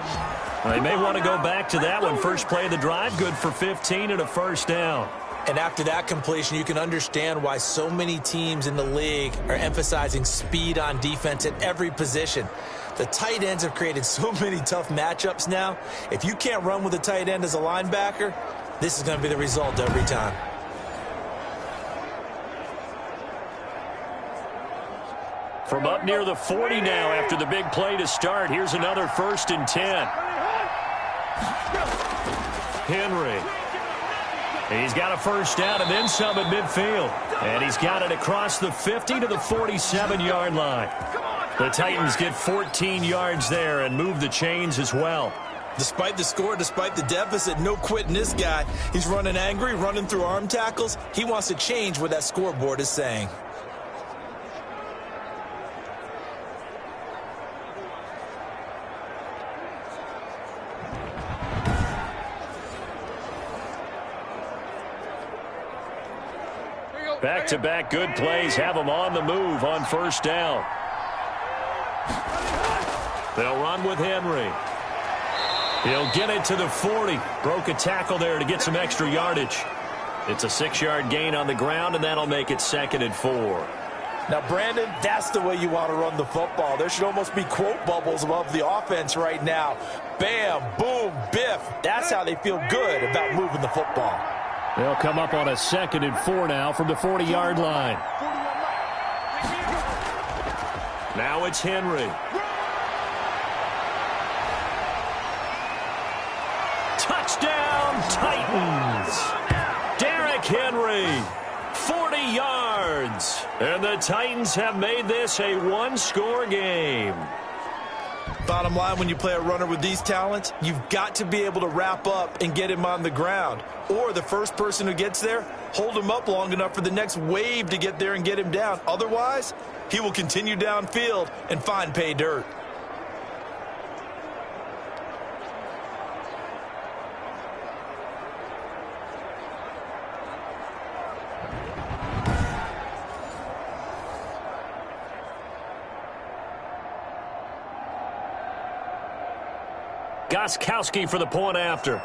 [SPEAKER 2] They may want to go back to that one. First play of the drive, good for 15 and a first down.
[SPEAKER 3] And after that completion, you can understand why so many teams in the league are emphasizing speed on defense at every position. The tight ends have created so many tough matchups now. If you can't run with a tight end as a linebacker, this is going to be the result every time.
[SPEAKER 2] From up near the 40 now after the big play to start. Here's another first and 10. Henry. He's got a first down and then some at midfield. And he's got it across the 50 to the 47-yard line. The Titans get 14 yards there and move the chains as well.
[SPEAKER 3] Despite the score, despite the deficit, no quitting this guy. He's running angry, running through arm tackles. He wants to change what that scoreboard is saying.
[SPEAKER 2] Back-to-back good plays have them on the move on first down. They'll run with Henry. He'll get it to the 40. Broke a tackle there to get some extra yardage. It's a 6-yard gain on the ground, and that'll make it 2nd and 4.
[SPEAKER 3] Now, Brandon, that's the way you want to run the football. There should almost be quote bubbles above the offense right now. Bam, boom, biff. That's how they feel good about moving the football.
[SPEAKER 5] They'll come up on a 2nd and 4 now from the 40-yard line.
[SPEAKER 2] Now it's Henry. Touchdown, Titans! Derrick Henry, 40 yards. And the Titans have made this a one-score game.
[SPEAKER 3] Bottom line, when you play a runner with these talents, you've got to be able to wrap up and get him on the ground. Or the first person who gets there, hold him up long enough for the next wave to get there and get him down. Otherwise, he will continue downfield and find pay dirt.
[SPEAKER 2] Gostkowski for the point after.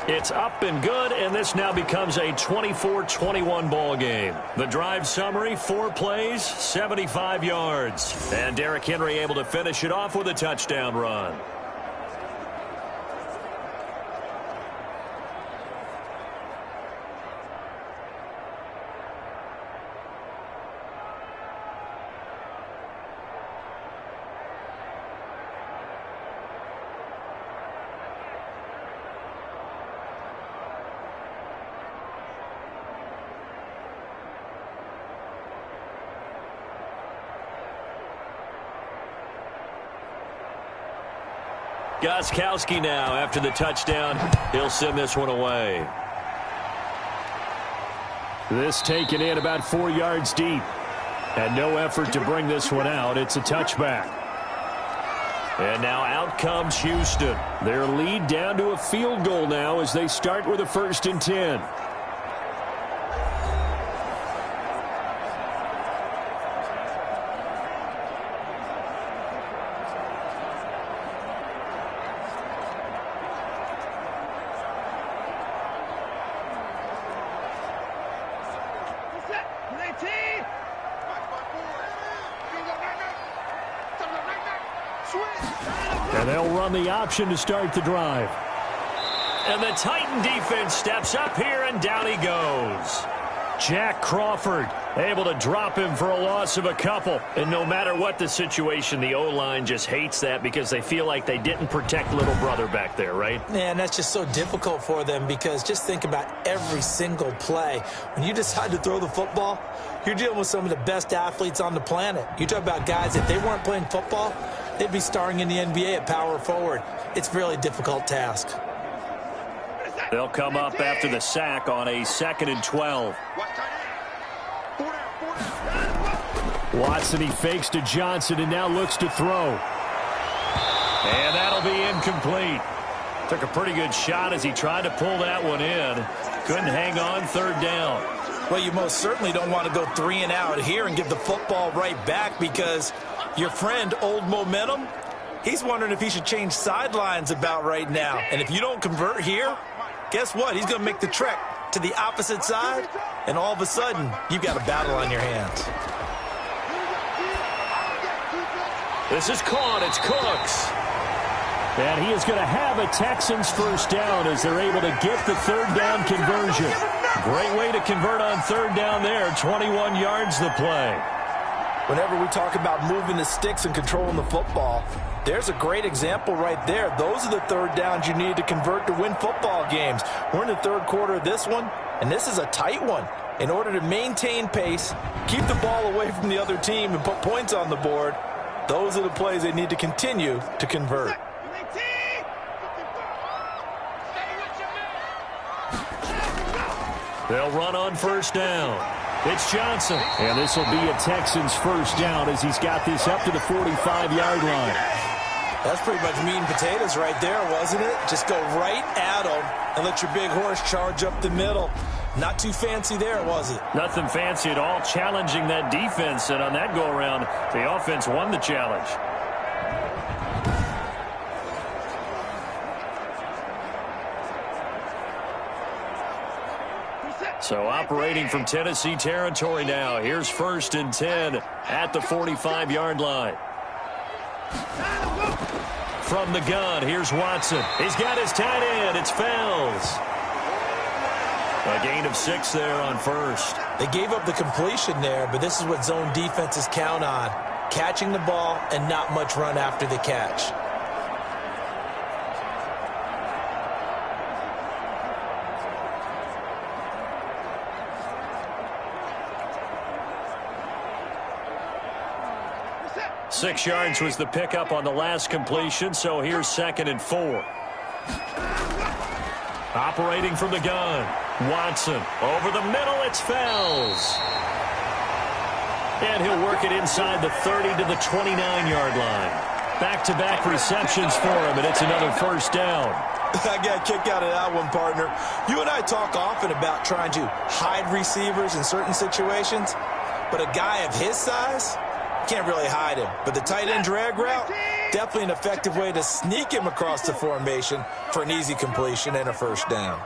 [SPEAKER 2] It's up and good, and this now becomes a 24-21 ball game. The drive summary, 4 plays, 75 yards. And Derrick Henry able to finish it off with a touchdown run. Gostkowski now after the touchdown. He'll send this one away.
[SPEAKER 5] This taken in about 4 yards deep. And no effort to bring this one out. It's a touchback.
[SPEAKER 2] And now out comes Houston.
[SPEAKER 5] Their lead down to a field goal now as they start with a 1st and 10. And they'll run the option to start the drive.
[SPEAKER 2] And the Titan defense steps up here, and down he goes.
[SPEAKER 5] Jack Crawford able to drop him for a loss of a couple.
[SPEAKER 2] And no matter what the situation, the O-line just hates that because they feel like they didn't protect little brother back there, right?
[SPEAKER 3] Man, that's just so difficult for them because just think about every single play. When you decide to throw the football, you're dealing with some of the best athletes on the planet. You talk about guys, if they weren't playing football, they'd be starring in the NBA at power forward. It's a really difficult task.
[SPEAKER 2] They'll come up after the sack on a 2nd and 12.
[SPEAKER 5] Watson, he fakes to Johnson and now looks to throw.
[SPEAKER 2] And that'll be incomplete. Took a pretty good shot as he tried to pull that one in. Couldn't hang on 3rd down.
[SPEAKER 3] Well, you most certainly don't want to go 3 and out here and give the football right back because your friend, Old Momentum, he's wondering if he should change sidelines about right now. And if you don't convert here, guess what? He's going to make the trek to the opposite side, and all of a sudden, you've got a battle on your hands.
[SPEAKER 2] This is caught. It's Cooks.
[SPEAKER 5] And he is going to have a Texans 1st down as they're able to get the 3rd down conversion.
[SPEAKER 2] Great way to convert on 3rd down there. 21 yards the play.
[SPEAKER 3] whenever we talk about moving the sticks and controlling the football, there's a great example right there. Those are the third downs you need to convert to win football games. We're in the third quarter of this one, and this is a tight one. In order to maintain pace, keep the ball away from the other team, and put points on the board, those are the plays they need to continue to convert.
[SPEAKER 5] They'll run on first down. It's Johnson. And this will be a Texans first down as he's got this up to the 45-yard line.
[SPEAKER 3] That's pretty much meat and potatoes right there, wasn't it? Just go right at them and let your big horse charge up the middle. Not too fancy there, was it?
[SPEAKER 5] Nothing fancy at all, challenging that defense. And on that go-around, the offense won the challenge. So operating from Tennessee territory now. Here's 1st and 10 at the 45-yard line. From the gun, here's Watson. He's got his tight end. It's Fells. A gain of 6 there on first.
[SPEAKER 3] They gave up the completion there, but this is what zone defenses count on. Catching the ball and not much run after the catch.
[SPEAKER 5] Six yards was the pickup on the last completion, so here's 2nd and 4. Operating from the gun, Watson. Over the middle, it's Fells. And he'll work it inside the 30 to the 29-yard line. Back-to-back receptions for him, and it's another first down.
[SPEAKER 3] I got a kick out of that one, partner. You and I talk often about trying to hide receivers in certain situations, but a guy of his size can't really hide him. But the tight end drag route, definitely an effective way to sneak him across the formation for an easy completion and a first down.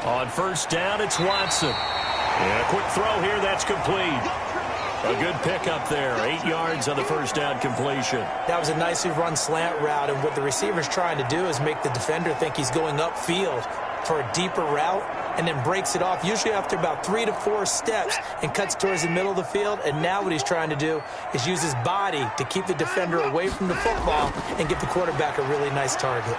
[SPEAKER 5] On first down, it's Watson. And a quick throw here, that's complete. A good pickup there, 8 yards on the first down completion.
[SPEAKER 3] That was a nicely run slant route, and what the receiver's trying to do is make the defender think he's going upfield for a deeper route, and then breaks it off, usually after about 3 to 4 steps, and cuts towards the middle of the field. And now what he's trying to do is use his body to keep the defender away from the football and give the quarterback a really nice target.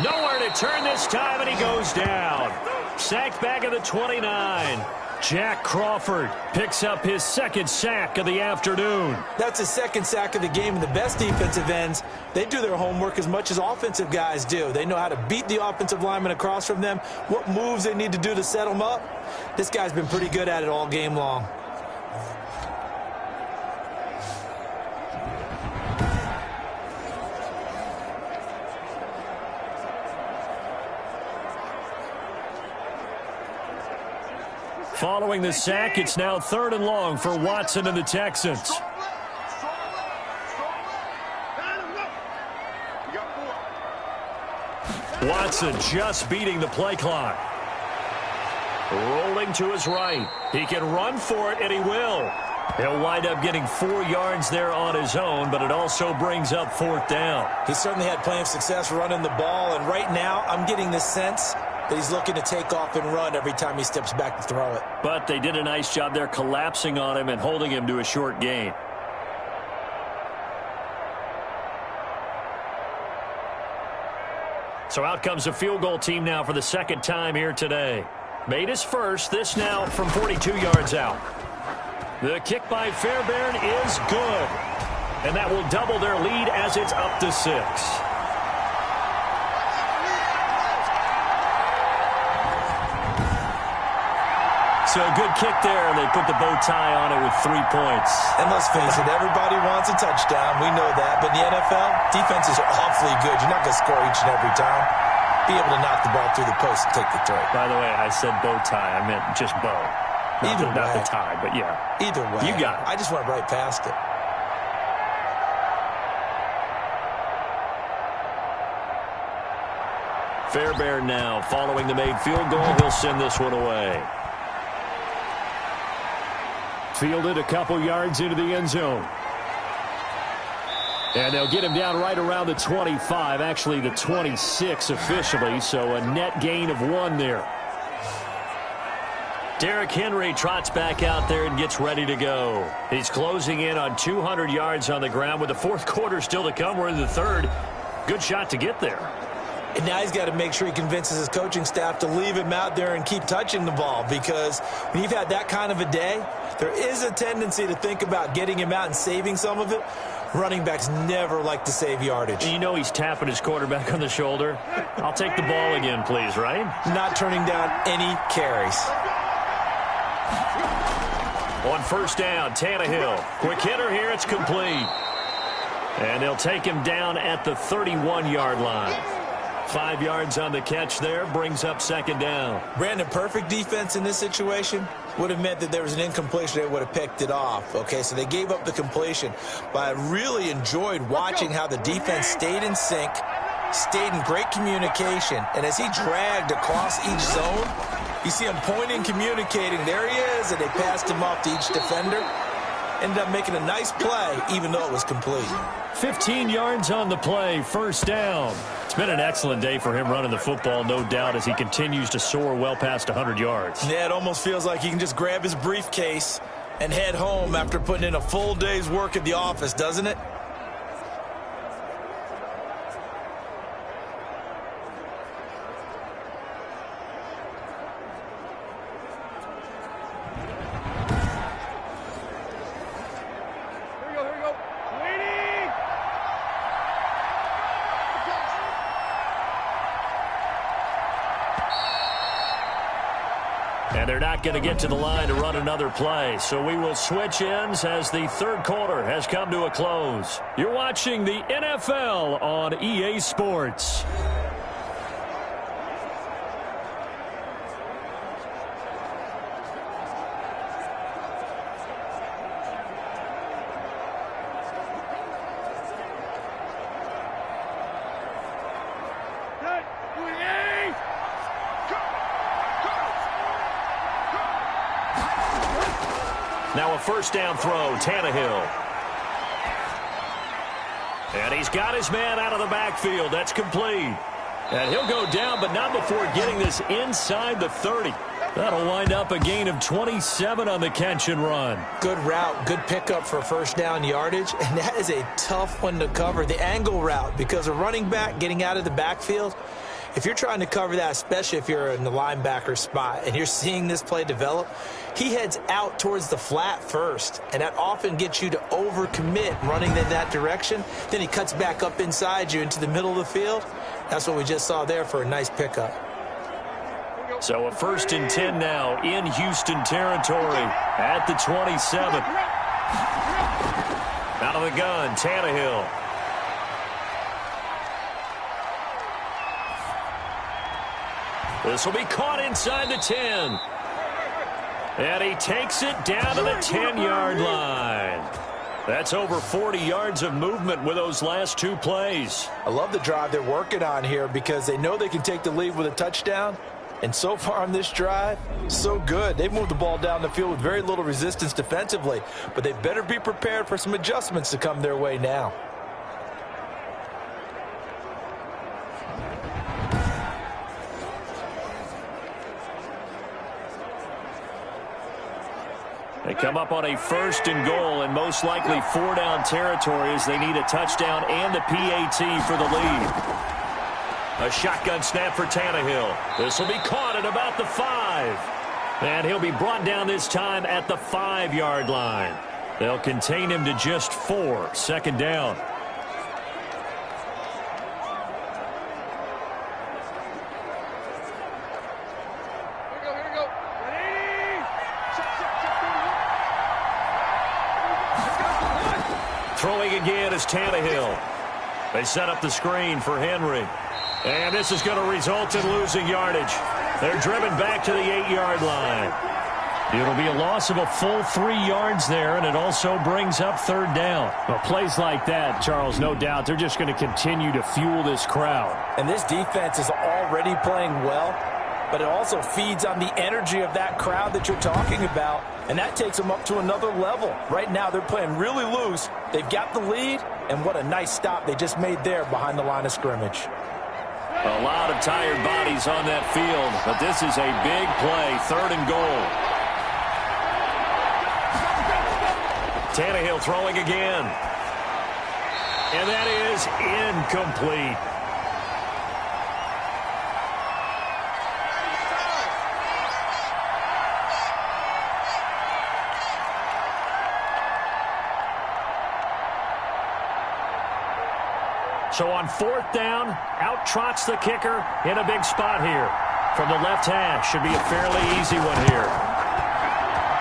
[SPEAKER 5] Nowhere to turn this time, and he goes down. Sacked back at the 29. Jack Crawford picks up his 2nd sack of the afternoon.
[SPEAKER 3] That's his 2nd sack of the game, and the best defensive ends, they do their homework as much as offensive guys do. They know how to beat the offensive lineman across from them, what moves they need to do to set them up. This guy's been pretty good at it all game long.
[SPEAKER 5] Following the sack, it's now 3rd and long for Watson and the Texans. Watson just beating the play clock. Rolling to his right. He can run for it, and he will. He'll wind up getting 4 yards there on his own, but it also brings up 4th down.
[SPEAKER 3] He certainly had plenty of success running the ball, and right now I'm getting the sense that he's looking to take off and run every time he steps back to throw it.
[SPEAKER 5] But they did a nice job there collapsing on him and holding him to a short gain. So out comes a field goal team now for the 2nd time here today. Made his first, this now from 42 yards out. The kick by Fairbairn is good. And that will double their lead as it's up to 6. So a good kick there, and they put the bow tie on it with 3 points.
[SPEAKER 3] And let's face it, everybody wants a touchdown. We know that. But in the NFL, defenses are awfully good. You're not going to score each and every time. Be able to knock the ball through the post and take the throw.
[SPEAKER 5] By the way, I said bow tie. I meant just bow. Not the tie, but yeah.
[SPEAKER 3] Either way.
[SPEAKER 5] You got it.
[SPEAKER 3] I just went right past it.
[SPEAKER 5] Fairbairn now following the made field goal. He'll send this one away. Fielded a couple yards into the end zone. And they'll get him down right around the 25, actually the 26 officially, so a net gain of 1 there.
[SPEAKER 2] Derrick Henry trots back out there and gets ready to go. He's closing in on 200 yards on the ground with the fourth quarter still to come. We're in the third. Good shot to get there.
[SPEAKER 3] And now he's got to make sure he convinces his coaching staff to leave him out there and keep touching the ball, because when you've had that kind of a day, there is a tendency to think about getting him out and saving some of it. Running backs never like to save yardage.
[SPEAKER 2] You know he's tapping his quarterback on the shoulder. I'll take the ball again, please, right?
[SPEAKER 3] Not turning down any carries.
[SPEAKER 2] On first down, Tannehill. Quick hitter here, it's complete. And they'll take him down at the 31-yard line. 5 yards on the catch there, brings up second down.
[SPEAKER 3] Brandon, perfect defense in this situation would have meant that there was an incompletion. They would have picked it off. Okay, so they gave up the completion. But I really enjoyed watching how the defense stayed in sync, stayed in great communication. And as he dragged across each zone, you see him pointing, communicating. There he is, and they passed him off to each defender. Ended up making a nice play, even though it was complete.
[SPEAKER 2] 15 yards on the play, first down. It's been an excellent day for him running the football, no doubt, as he continues to soar well past 100 yards.
[SPEAKER 3] Yeah, it almost feels like he can just grab his briefcase and head home after putting in a full day's work at the office, doesn't it?
[SPEAKER 2] And they're not going to get to the line to run another play. So we will switch ends as the third quarter has come to a close. You're watching the NFL on EA Sports. Now a first down throw, Tannehill. And he's got his man out of the backfield. That's complete. And he'll go down, but not before getting this inside the 30. That'll wind up a gain of 27 on the catch and run. Good route, good pickup for first down yardage, and that is a tough one to cover, the angle route, because a running back getting out of the backfield, if you're trying to cover that, especially if you're in the linebacker spot and you're seeing this play develop, he heads out towards the flat first, and that often gets you to overcommit running in that direction. Then he cuts back up inside you into the middle of the field. That's what we just saw there for a nice pickup. So a first and 10 now in Houston territory at the 27. Out of the gun, Tannehill. This will be caught inside the 10. And he takes it down to the 10-yard line. That's over 40 yards of movement with those last two plays. I love the drive they're working on here because they know they can take the lead with a touchdown. And so far on this drive, so good. They've moved the ball down the field with very little resistance defensively. But they better be prepared for some adjustments to come their way now. They come up on a first and goal and most likely 4-down territory as they need a touchdown and a PAT for the lead. A shotgun snap for Tannehill. This will be caught at about the 5. And he'll be brought down this time at the 5-yard line. They'll contain him to just 4. Second down. Throwing again is Tannehill. They set up the screen for Henry. And this is going to result in losing yardage. They're driven back to the 8-yard line. It'll be a loss of a full 3 yards there, and it also brings up third down.
[SPEAKER 5] Well, plays like that, Charles, no doubt, they're just going to continue to fuel this crowd.
[SPEAKER 3] And this defense is already playing well, but it also feeds on the energy of that crowd that you're talking about, and that takes them up to another level. Right now, they're playing really loose. They've got the lead, and what a nice stop they just made there behind the line of scrimmage.
[SPEAKER 2] A lot of tired bodies on that field, but this is a big play, third and goal. Tannehill throwing again. And that is incomplete. So on 4th down, out trots the kicker in a big spot here. From the left hash, should be a fairly easy one here.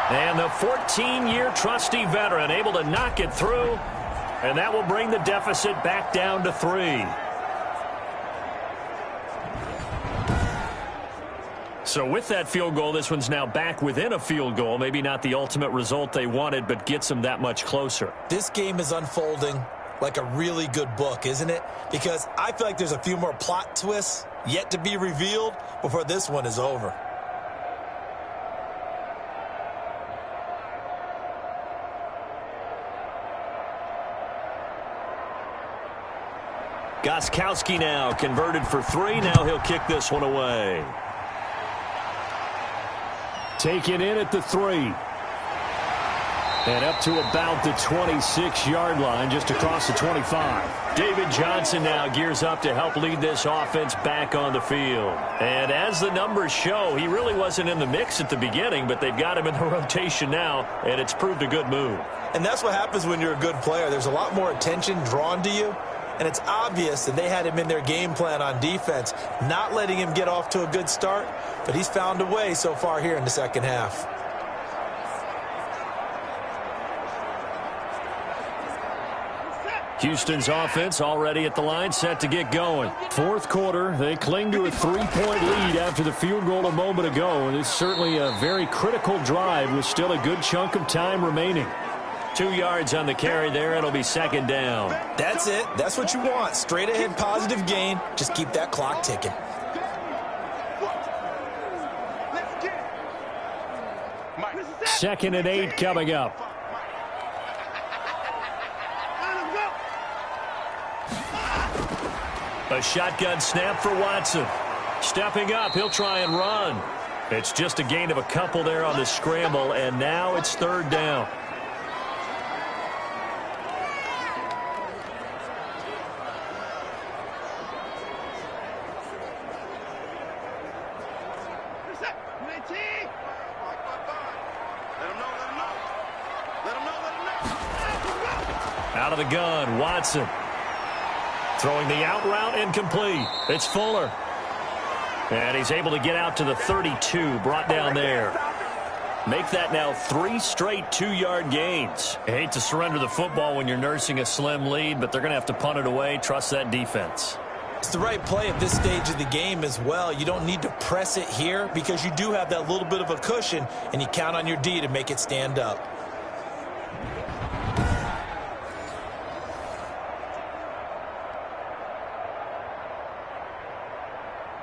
[SPEAKER 2] And the 14-year trusty veteran able to knock it through, and that will bring the deficit back down to 3. So with that field goal, this one's now back within a field goal. Maybe not the ultimate result they wanted, but gets them that much closer.
[SPEAKER 3] This game is unfolding like a really good book, isn't it? Because I feel like there's a few more plot twists yet to be revealed before this one is over.
[SPEAKER 2] Gostkowski now converted for 3. Now he'll kick this one away. Taken in at the 3. And up to about the 26-yard line, just across the 25. David Johnson now gears up to help lead this offense back on the field. And as the numbers show, he really wasn't in the mix at the beginning, but they've got him in the rotation now, and it's proved a good move.
[SPEAKER 3] And that's what happens when you're a good player. There's a lot more attention drawn to you, and it's obvious that they had him in their game plan on defense, not letting him get off to a good start, but he's found a way so far here in the second half.
[SPEAKER 2] Houston's offense already at the line, set to get going. 4th quarter, they cling to a 3-point lead after the field goal a moment ago, and it's certainly a very critical drive with still a good chunk of time remaining. 2 yards on the carry there. It'll be 2nd down.
[SPEAKER 3] That's it. That's what you want. Straight ahead positive gain. Just keep that clock ticking.
[SPEAKER 2] Second and 8 coming up. A shotgun snap for Watson. Stepping up, he'll try and run. It's just a gain of a couple there on the scramble, and now it's 3rd down. Out of the gun, Watson. Throwing the out route, incomplete. It's Fuller. And he's able to get out to the 32, brought down there. Make that now 3 straight 2-yard gains. I hate to surrender the football when you're nursing a slim lead, but they're going to have to punt it away. Trust that defense.
[SPEAKER 3] It's the right play at this stage of the game as well. You don't need to press it here because you do have that little bit of a cushion, and you count on your D to make it stand up.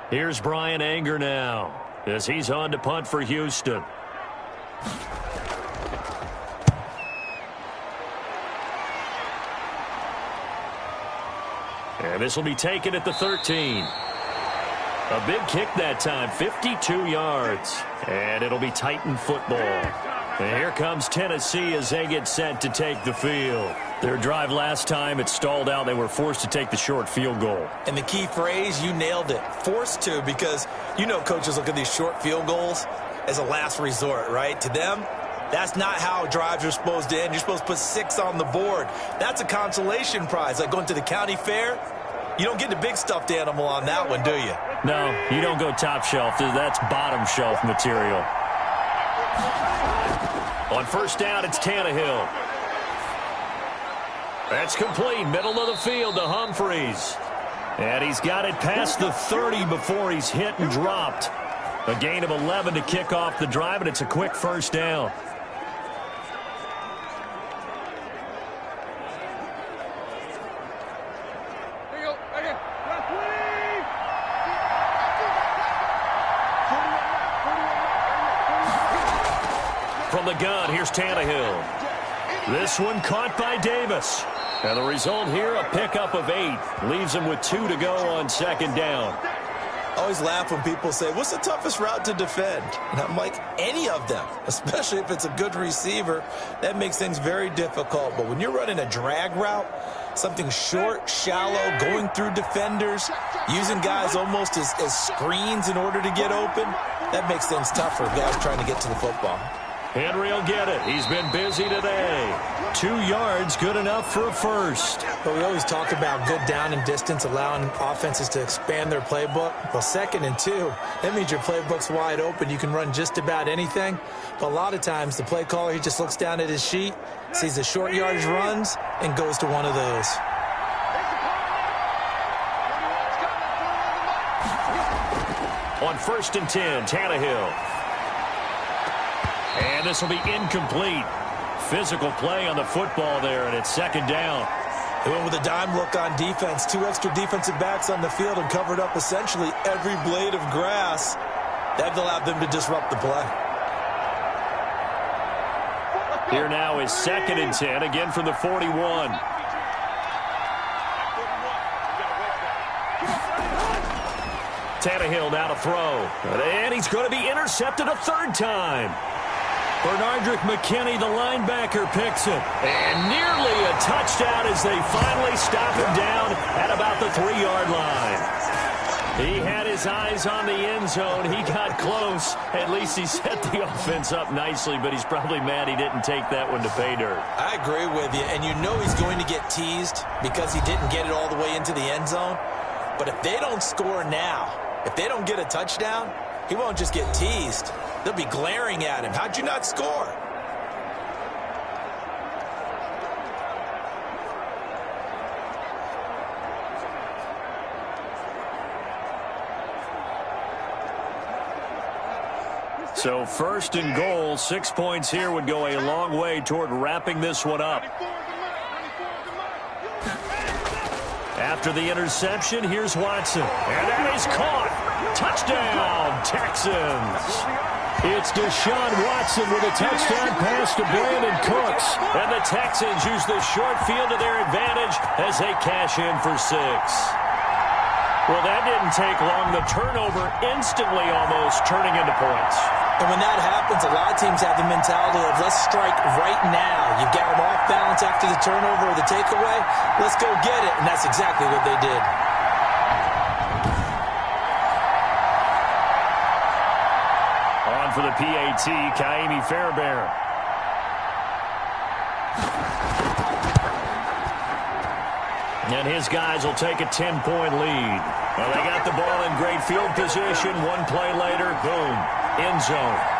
[SPEAKER 2] Here's Brian Anger now as he's on to punt for Houston. And this will be taken at the 13. A big kick that time, 52 yards. And it'll be Titan football. And here comes Tennessee as they get set to take the field. Their drive last time, it stalled out. They were forced to take the short field goal.
[SPEAKER 3] And the key phrase, you nailed it, forced to, because you know coaches look at these short field goals as a last resort, right? To them, that's not how drives are supposed to end. You're supposed to put 6 on the board. That's a consolation prize, like going to the county fair. You don't get the big stuffed animal on that one, do you?
[SPEAKER 2] No, you don't go top shelf. That's bottom shelf material. On 1st down, it's Tannehill. That's complete. Middle of the field to Humphreys. And he's got it past the 30 before he's hit and dropped. A gain of 11 to kick off the drive, and it's a quick 1st down. From the gun, here's Tannehill. This one caught by Davis. And the result here, a pickup of 8. Leaves him with 2 to go on 2nd down.
[SPEAKER 3] I always laugh when people say, what's the toughest route to defend? And I'm like, any of them, especially if it's a good receiver. That makes things very difficult. But when you're running a drag route, something short, shallow, going through defenders, using guys almost as screens in order to get open, that makes things tough for guys trying to get to the football.
[SPEAKER 2] Henry will get it. He's been busy today. 2 yards, good enough for a first.
[SPEAKER 3] But we always talk about good down and distance, allowing offenses to expand their playbook. Well, 2nd and 2, that means your playbook's wide open. You can run just about anything. But a lot of times, the play caller, he just looks down at his sheet, sees the short yardage runs, and goes to one of those.
[SPEAKER 2] On 1st and 10, Tannehill. And this will be incomplete. Physical play on the football there, and it's 2nd down.
[SPEAKER 3] They went with a dime look on defense. 2 extra defensive backs on the field and covered up essentially every blade of grass. That allowed them to disrupt the play.
[SPEAKER 2] Here now is 2nd and 10, again from the 41. Tannehill now to throw. And he's going to be intercepted a 3rd time. Bernardrick McKinney, the linebacker, picks it. And nearly a touchdown as they finally stop him down at about the 3-yard line. He had his eyes on the end zone. He got close. At least he set the offense up nicely, but he's probably mad he didn't take that one to pay dirt.
[SPEAKER 3] I agree with you, and you know he's going to get teased because he didn't get it all the way into the end zone. But if they don't score now, if they don't get a touchdown, he won't just get teased. They'll be glaring at him. How'd you not score?
[SPEAKER 2] So 1st and goal, 6 points here would go a long way toward wrapping this one up. After the interception, here's Watson. And that is caught. Touchdown, Texans. It's Deshaun Watson with a touchdown pass to Brandon Cooks. And the Texans use the short field to their advantage as they cash in for 6. Well, that didn't take long. The turnover instantly almost turning into points.
[SPEAKER 3] And when that happens, a lot of teams have the mentality of let's strike right now. You've got them off balance after the turnover or the takeaway. Let's go get it. And that's exactly what they did.
[SPEAKER 2] On for the PAT, Kaimi Fairbairn. And his guys will take a 10-point lead. Well, they got the ball in great field position. One play later, boom, end zone.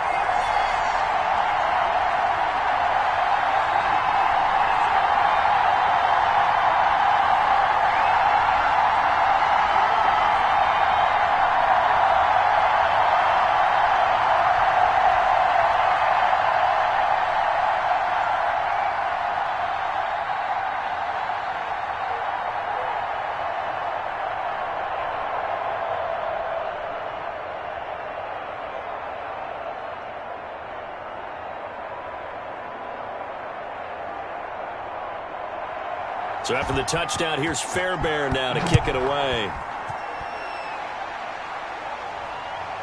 [SPEAKER 2] So after the touchdown, here's Fairbairn now to kick it away.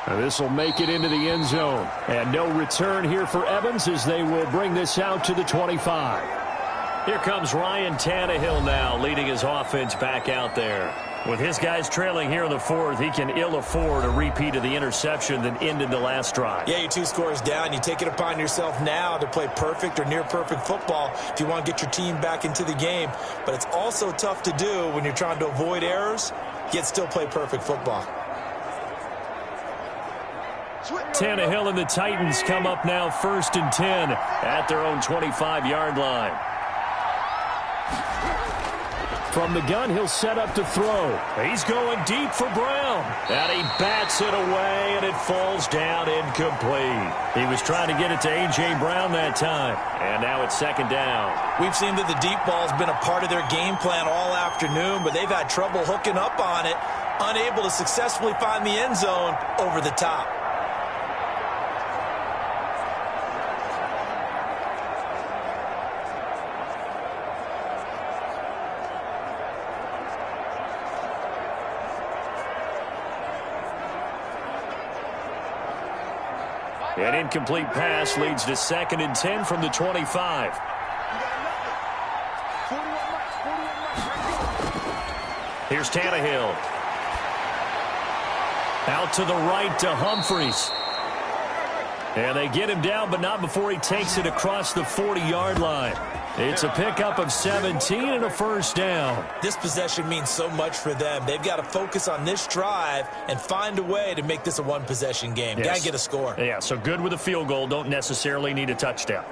[SPEAKER 2] And this will make it into the end zone. And no return here for Evans as they will bring this out to the 25. Here comes Ryan Tannehill now leading his offense back out there. With his guys trailing here in the 4th, he can ill afford a repeat of the interception that ended the last drive.
[SPEAKER 3] Yeah, you're 2 scores down. You take it upon yourself now to play perfect or near perfect football if you want to get your team back into the game. But it's also tough to do when you're trying to avoid errors, yet still play perfect football.
[SPEAKER 2] Tannehill and the Titans come up now 1st and 10 at their own 25-yard line. From the gun, he'll set up to throw. He's going deep for Brown. And he bats it away, and it falls down incomplete. He was trying to get it to A.J. Brown that time. And now it's 2nd down.
[SPEAKER 3] We've seen that the deep ball's been a part of their game plan all afternoon, but they've had trouble hooking up on it, unable to successfully find the end zone over the top.
[SPEAKER 2] An incomplete pass leads to 2nd and 10 from the 25. Here's Tannehill. Out to the right to Humphries. And they get him down, but not before he takes it across the 40-yard line. It's a pickup of 17 and a first down.
[SPEAKER 3] This possession means so much for them. They've got to focus on this drive and find a way to make this a one-possession game.
[SPEAKER 2] Yes.
[SPEAKER 3] Got to get a score.
[SPEAKER 2] Yeah, so good with a field goal. Don't necessarily need a touchdown.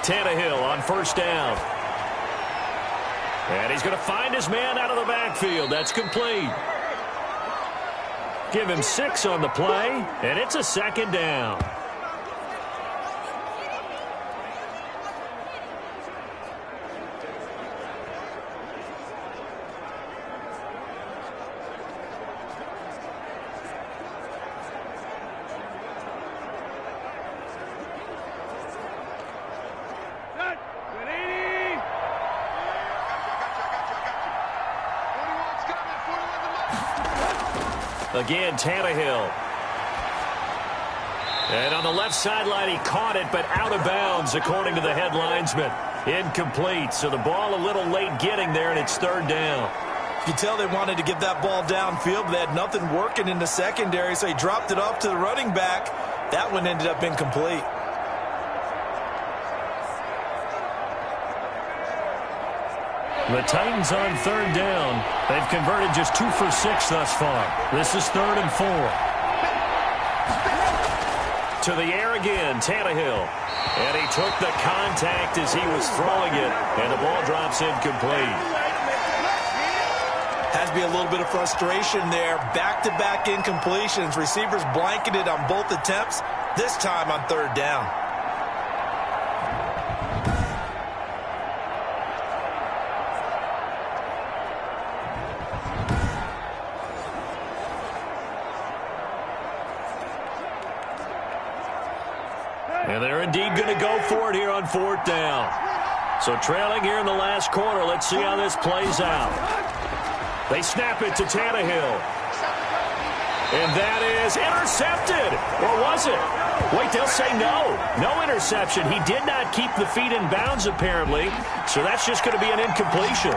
[SPEAKER 2] Tannehill on first down. And he's going to find his man out of the backfield. That's complete. Give him 6 on the play, and it's a 2nd down. Again, Tannehill. And on the left sideline, he caught it, but out of bounds, according to the head linesman. Incomplete, so the ball a little late getting there, and it's 3rd down.
[SPEAKER 3] You can tell they wanted to get that ball downfield, but they had nothing working in the secondary, so he dropped it off to the running back. That one ended up incomplete.
[SPEAKER 5] The Titans on 3rd down. They've converted just 2 for 6 thus far. This is 3rd and 4.
[SPEAKER 2] To the air again, Tannehill. And he took the contact as he was throwing it, and the ball drops incomplete.
[SPEAKER 3] Has to be a little bit of frustration there. Back-to-back incompletions. Receivers blanketed on both attempts, this time on 3rd down.
[SPEAKER 2] And they're indeed going to go for it here on 4th down. So trailing here in the last quarter, let's see how this plays out. They snap it to Tannehill. And that is intercepted. Or was it? Wait, they'll say no. No interception. He did not keep the feet in bounds, apparently. So that's just going to be an incompletion.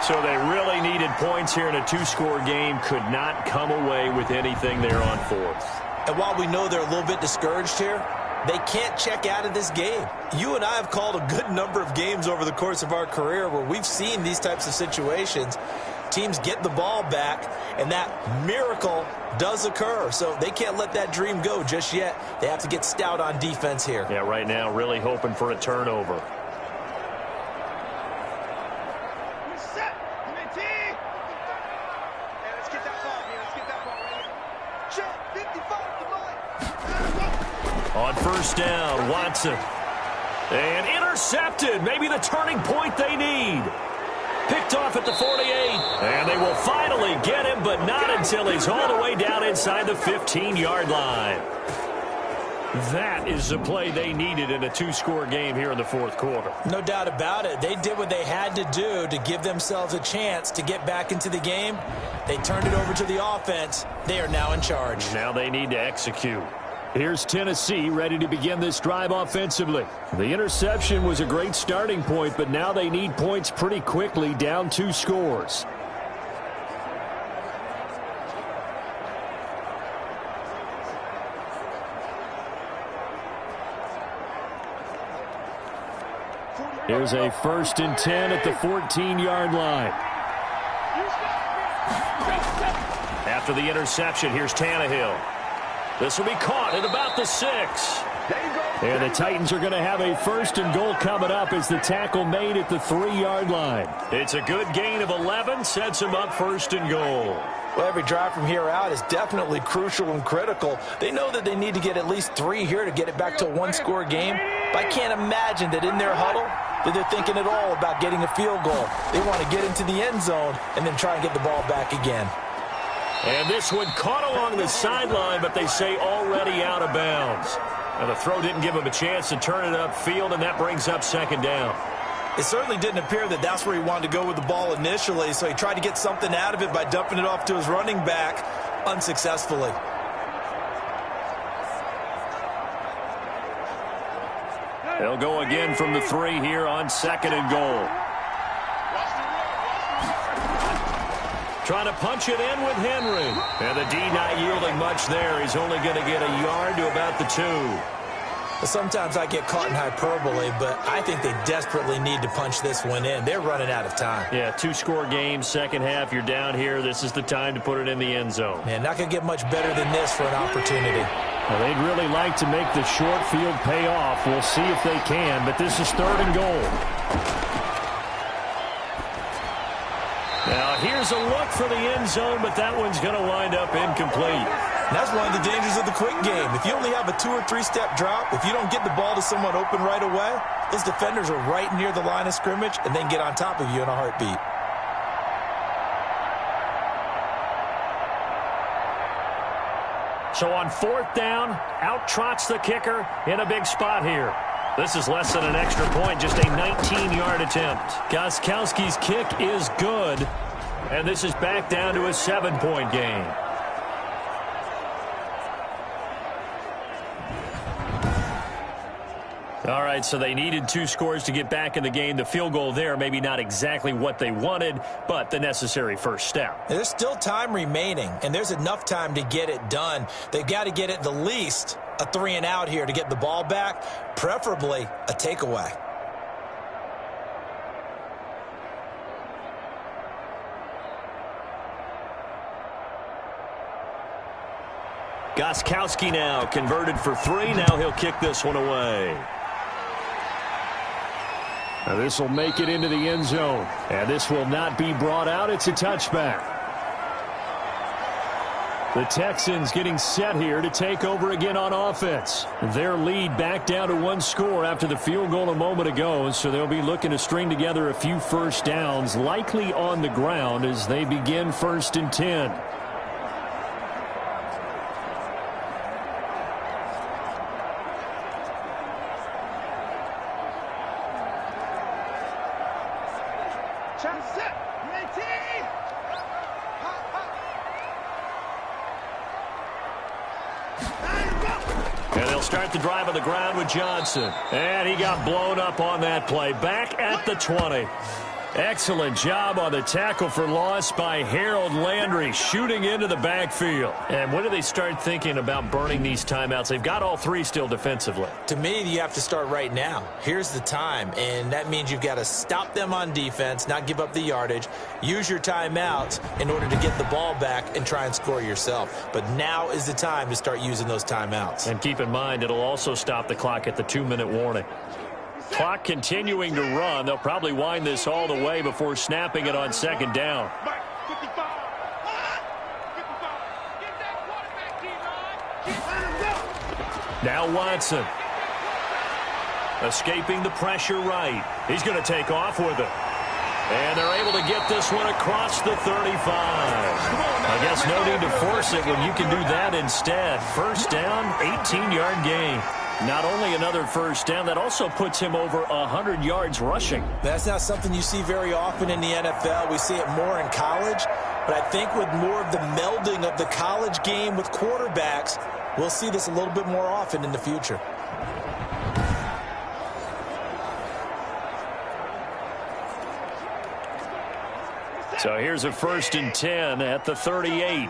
[SPEAKER 2] So they really needed points here in a 2-score game. Could not come away with anything there on 4th.
[SPEAKER 3] And while we know they're a little bit discouraged here, they can't check out of this game. You and I have called a good number of games over the course of our career where we've seen these types of situations. Teams get the ball back, and that miracle does occur. So they can't let that dream go just yet. They have to get stout on defense here.
[SPEAKER 2] Yeah, right now really hoping for a turnover. On first down, Watson. And intercepted. Maybe the turning point they need. Picked off at the 48. And they will finally get him, but not until he's all the way down inside the 15-yard line. That is the play they needed in a 2-score game here in the 4th quarter.
[SPEAKER 3] No doubt about it. They did what they had to do to give themselves a chance to get back into the game. They turned it over to the offense. They are now in charge.
[SPEAKER 2] Now they need to execute.
[SPEAKER 5] Here's Tennessee ready to begin this drive offensively. The interception was a great starting point, but now they need points pretty quickly, down 2 scores. Here's a 1st and 10 at the 14-yard line.
[SPEAKER 2] After the interception, here's Tannehill. This will be caught at about the 6.
[SPEAKER 5] And the Titans are going to have a 1st and goal coming up as the tackle made at the 3-yard line.
[SPEAKER 2] It's a good gain of 11, sets them up 1st and goal.
[SPEAKER 3] Well, every drive from here out is definitely crucial and critical. They know that they need to get at least 3 here to get it back to a 1-score game. But I can't imagine that in their huddle, that they're thinking at all about getting a field goal. They want to get into the end zone and then try and get the ball back again.
[SPEAKER 2] And this one caught along the sideline, but they say already out of bounds. Now the throw didn't give him a chance to turn it upfield, and that brings up second down.
[SPEAKER 3] It certainly didn't appear that that's where he wanted to go with the ball initially, so he tried to get something out of it by dumping it off to his running back unsuccessfully.
[SPEAKER 2] They'll go again from the 3 here on 2nd and goal. Trying to punch it in with Henry. And the D not yielding much there. He's only going to get a yard to about the 2.
[SPEAKER 3] Sometimes I get caught in hyperbole, but I think they desperately need to punch this one in. They're running out of time.
[SPEAKER 2] Yeah, 2-score game, second half, you're down here. This is the time to put it in the end zone.
[SPEAKER 3] Man, not going to get much better than this for an opportunity.
[SPEAKER 5] Well, they'd really like to make the short field pay off. We'll see if they can, but this is 3rd and goal.
[SPEAKER 2] Now, here's a look for the end zone, but that one's going to wind up incomplete.
[SPEAKER 3] And that's one of the dangers of the quick game. If you only have a 2- or 3-step drop, if you don't get the ball to someone open right away, those defenders are right near the line of scrimmage and then get on top of you in a heartbeat.
[SPEAKER 2] So on 4th down, out trots the kicker in a big spot here. This is less than an extra point, just a 19-yard attempt.
[SPEAKER 5] Gostkowski's kick is good,
[SPEAKER 2] and this is back down to a 7-point game. All right, so they needed 2 scores to get back in the game. The field goal there, maybe not exactly what they wanted, but the necessary first step.
[SPEAKER 3] There's still time remaining, and there's enough time to get it done. They've got to get at the least a 3-and-out here to get the ball back, preferably a takeaway.
[SPEAKER 2] Gostkowski now converted for 3. Now he'll kick this one away.
[SPEAKER 5] Now this will make it into the end zone, and this will not be brought out. It's a touchback. The Texans getting set here to take over again on offense. Their lead back down to 1 score after the field goal a moment ago, so they'll be looking to string together a few first downs, likely on the ground as they begin 1st and 10.
[SPEAKER 2] And they'll start the drive on the ground with Johnson. And he got blown up on that play. Back at the 20. Excellent job on the tackle for loss by Harold Landry, shooting into the backfield. And when do they start thinking about burning these timeouts? They've got all 3 still defensively.
[SPEAKER 3] To me, you have to start right now. Here's the time, and that means you've got to stop them on defense, not give up the yardage, use your timeouts in order to get the ball back and try and score yourself. But now is the time to start using those timeouts.
[SPEAKER 2] And keep in mind, it'll also stop the clock at the 2-minute warning. Clock continuing to run. They'll probably wind this all the way before snapping it on 2nd down. Now Watson. Escaping the pressure right. He's going to take off with it. And they're able to get this one across the 35. I guess no need to force it when you can do that instead. First down, 18-yard gain. Not only another first down, that also puts him over 100 yards rushing.
[SPEAKER 3] That's not something you see very often in the NFL. We see it more in college. But I think with more of the melding of the college game with quarterbacks, we'll see this a little bit more often in the future.
[SPEAKER 2] So here's a 1st and 10 at the 38.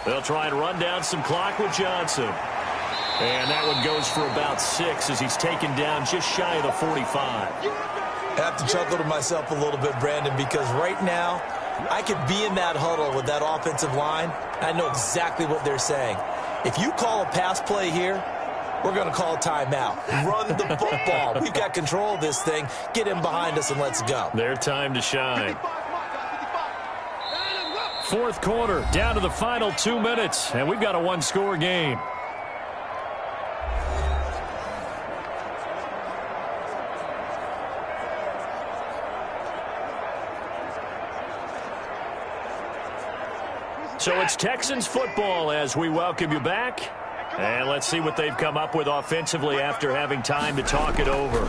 [SPEAKER 2] They'll try and run down some clock with Johnson. And that one goes for about 6 as he's taken down just shy of the 45.
[SPEAKER 3] I have to chuckle to myself a little bit, Brandon, because right now I could be in that huddle with that offensive line. I know exactly what they're saying. If you call a pass play here, we're going to call a timeout. Run the football. We've got control of this thing. Get him behind us and let's go.
[SPEAKER 2] Their time to shine. Fourth quarter, down to the final 2 minutes, and we've got a one-score game. So it's Texans football as we welcome you back. And let's see what they've come up with offensively after having time to talk it over.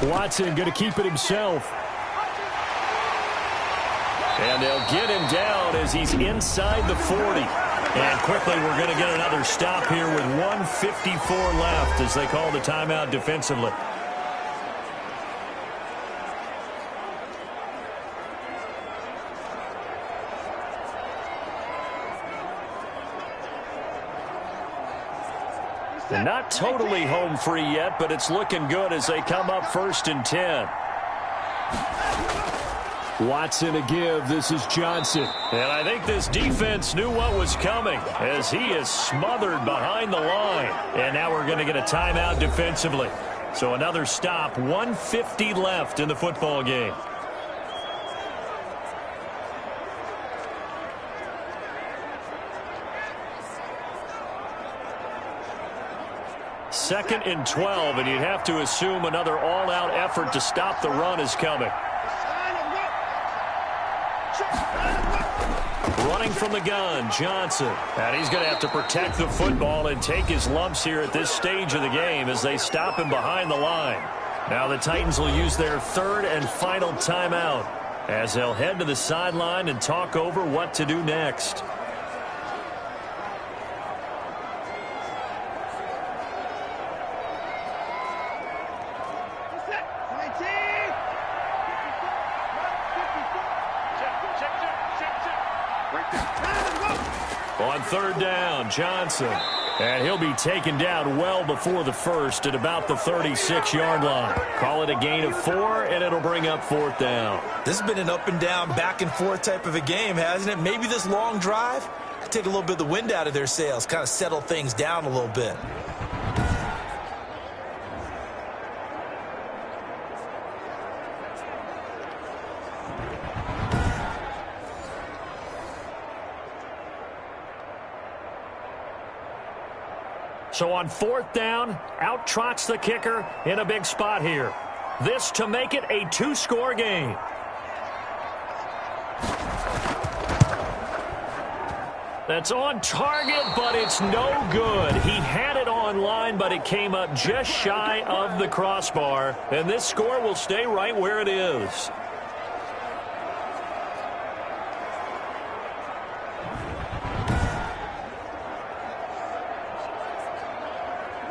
[SPEAKER 2] Watson going to keep it himself. And they'll get him down as he's inside the 40. And quickly we're going to get another stop here with 1:54 left as they call the timeout defensively. They're not totally home free yet, but it's looking good as they come up 1st and 10. Watson a give. This is Johnson. And I think this defense knew what was coming as he is smothered behind the line. And now we're going to get a timeout defensively. So another stop, 1:50 left in the football game. Second and 12, and you'd have to assume another all-out effort to stop the run is coming. Running from the gun, Johnson. And he's going to have to protect the football and take his lumps here at this stage of the game as they stop him behind the line. Now the Titans will use their third and final timeout as they'll head to the sideline and talk over what to do next. On third down, Johnson. And he'll be taken down well before the first at about the 36-yard line. Call it a gain of 4, and it'll bring up 4th down.
[SPEAKER 3] This has been an up and down, back and forth type of a game, hasn't it? Maybe this long drive could take a little bit of the wind out of their sails, kind of settle things down a little bit.
[SPEAKER 2] So on 4th down, out trots the kicker in a big spot here. This to make it a 2-score game. That's on target, but it's no good. He had it on line, but it came up just shy of the crossbar. And this score will stay right where it is.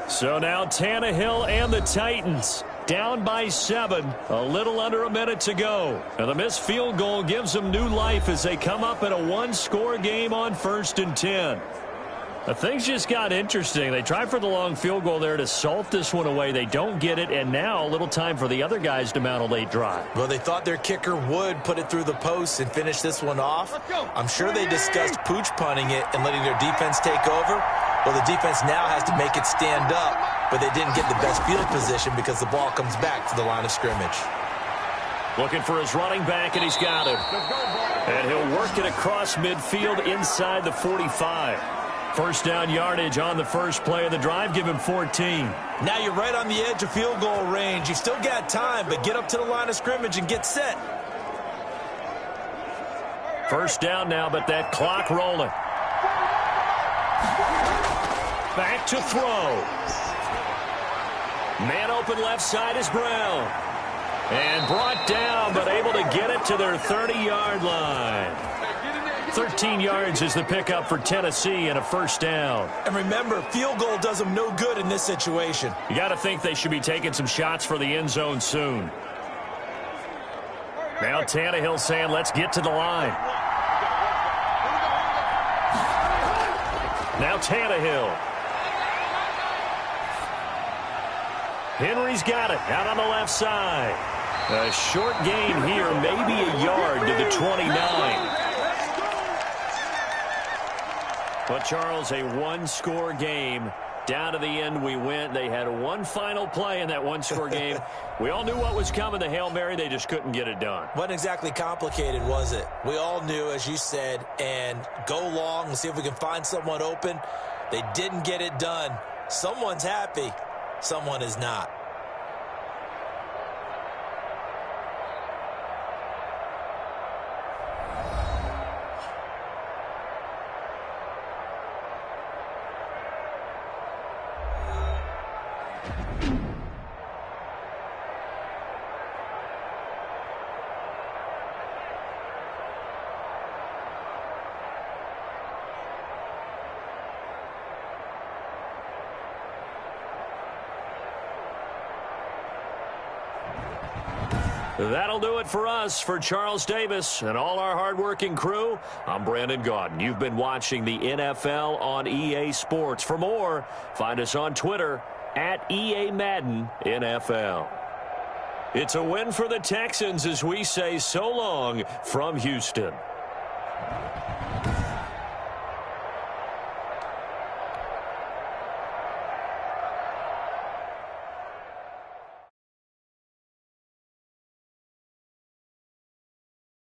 [SPEAKER 2] So now Tannehill and the Titans down by 7, a little under a minute to go. And the missed field goal gives them new life as they come up in a 1-score game on 1st and 10. But things just got interesting. They tried for the long field goal there to salt this one away. They don't get it, and now a little time for the other guys to mount a late drive.
[SPEAKER 3] Well, they thought their kicker would put it through the post and finish this one off. I'm sure they discussed pooch punting it and letting their defense take over. Well, the defense now has to make it stand up, but they didn't get the best field position because the ball comes back to the line of scrimmage.
[SPEAKER 2] Looking for his running back, and he's got him. And he'll work it across midfield inside the 45. First down yardage on the first play of the drive. Give him 14.
[SPEAKER 3] Now you're right on the edge of field goal range. You've still got time, but get up to the line of scrimmage and get set.
[SPEAKER 2] First down now, but that clock rolling. Back to throw. Man open left side is Brown. And brought down, but able to get it to their 30-yard line. 13 yards is the pickup for Tennessee and a first down.
[SPEAKER 3] And remember, field goal does them no good in this situation.
[SPEAKER 2] You got to think they should be taking some shots for the end zone soon. Now Tannehill saying, let's get to the line. Now Tannehill. Henry's got it out on the left side. A short gain here, maybe a yard to the 29. But, Charles, a one-score game Down to the end we went. They had one final play in that one-score game. We all knew what was coming, the Hail Mary. They just couldn't get it done.
[SPEAKER 3] Wasn't exactly complicated, was it? We all knew, as you said, and go long and see if we can find someone open. They didn't get it done. Someone's happy. Someone is not.
[SPEAKER 2] That'll do it for us. For Charles Davis and all our hardworking crew, I'm Brandon Gaudin. You've been watching the NFL on EA Sports. For more, find us on Twitter at EA Madden NFL. It's a win for the Texans as we say so long from Houston.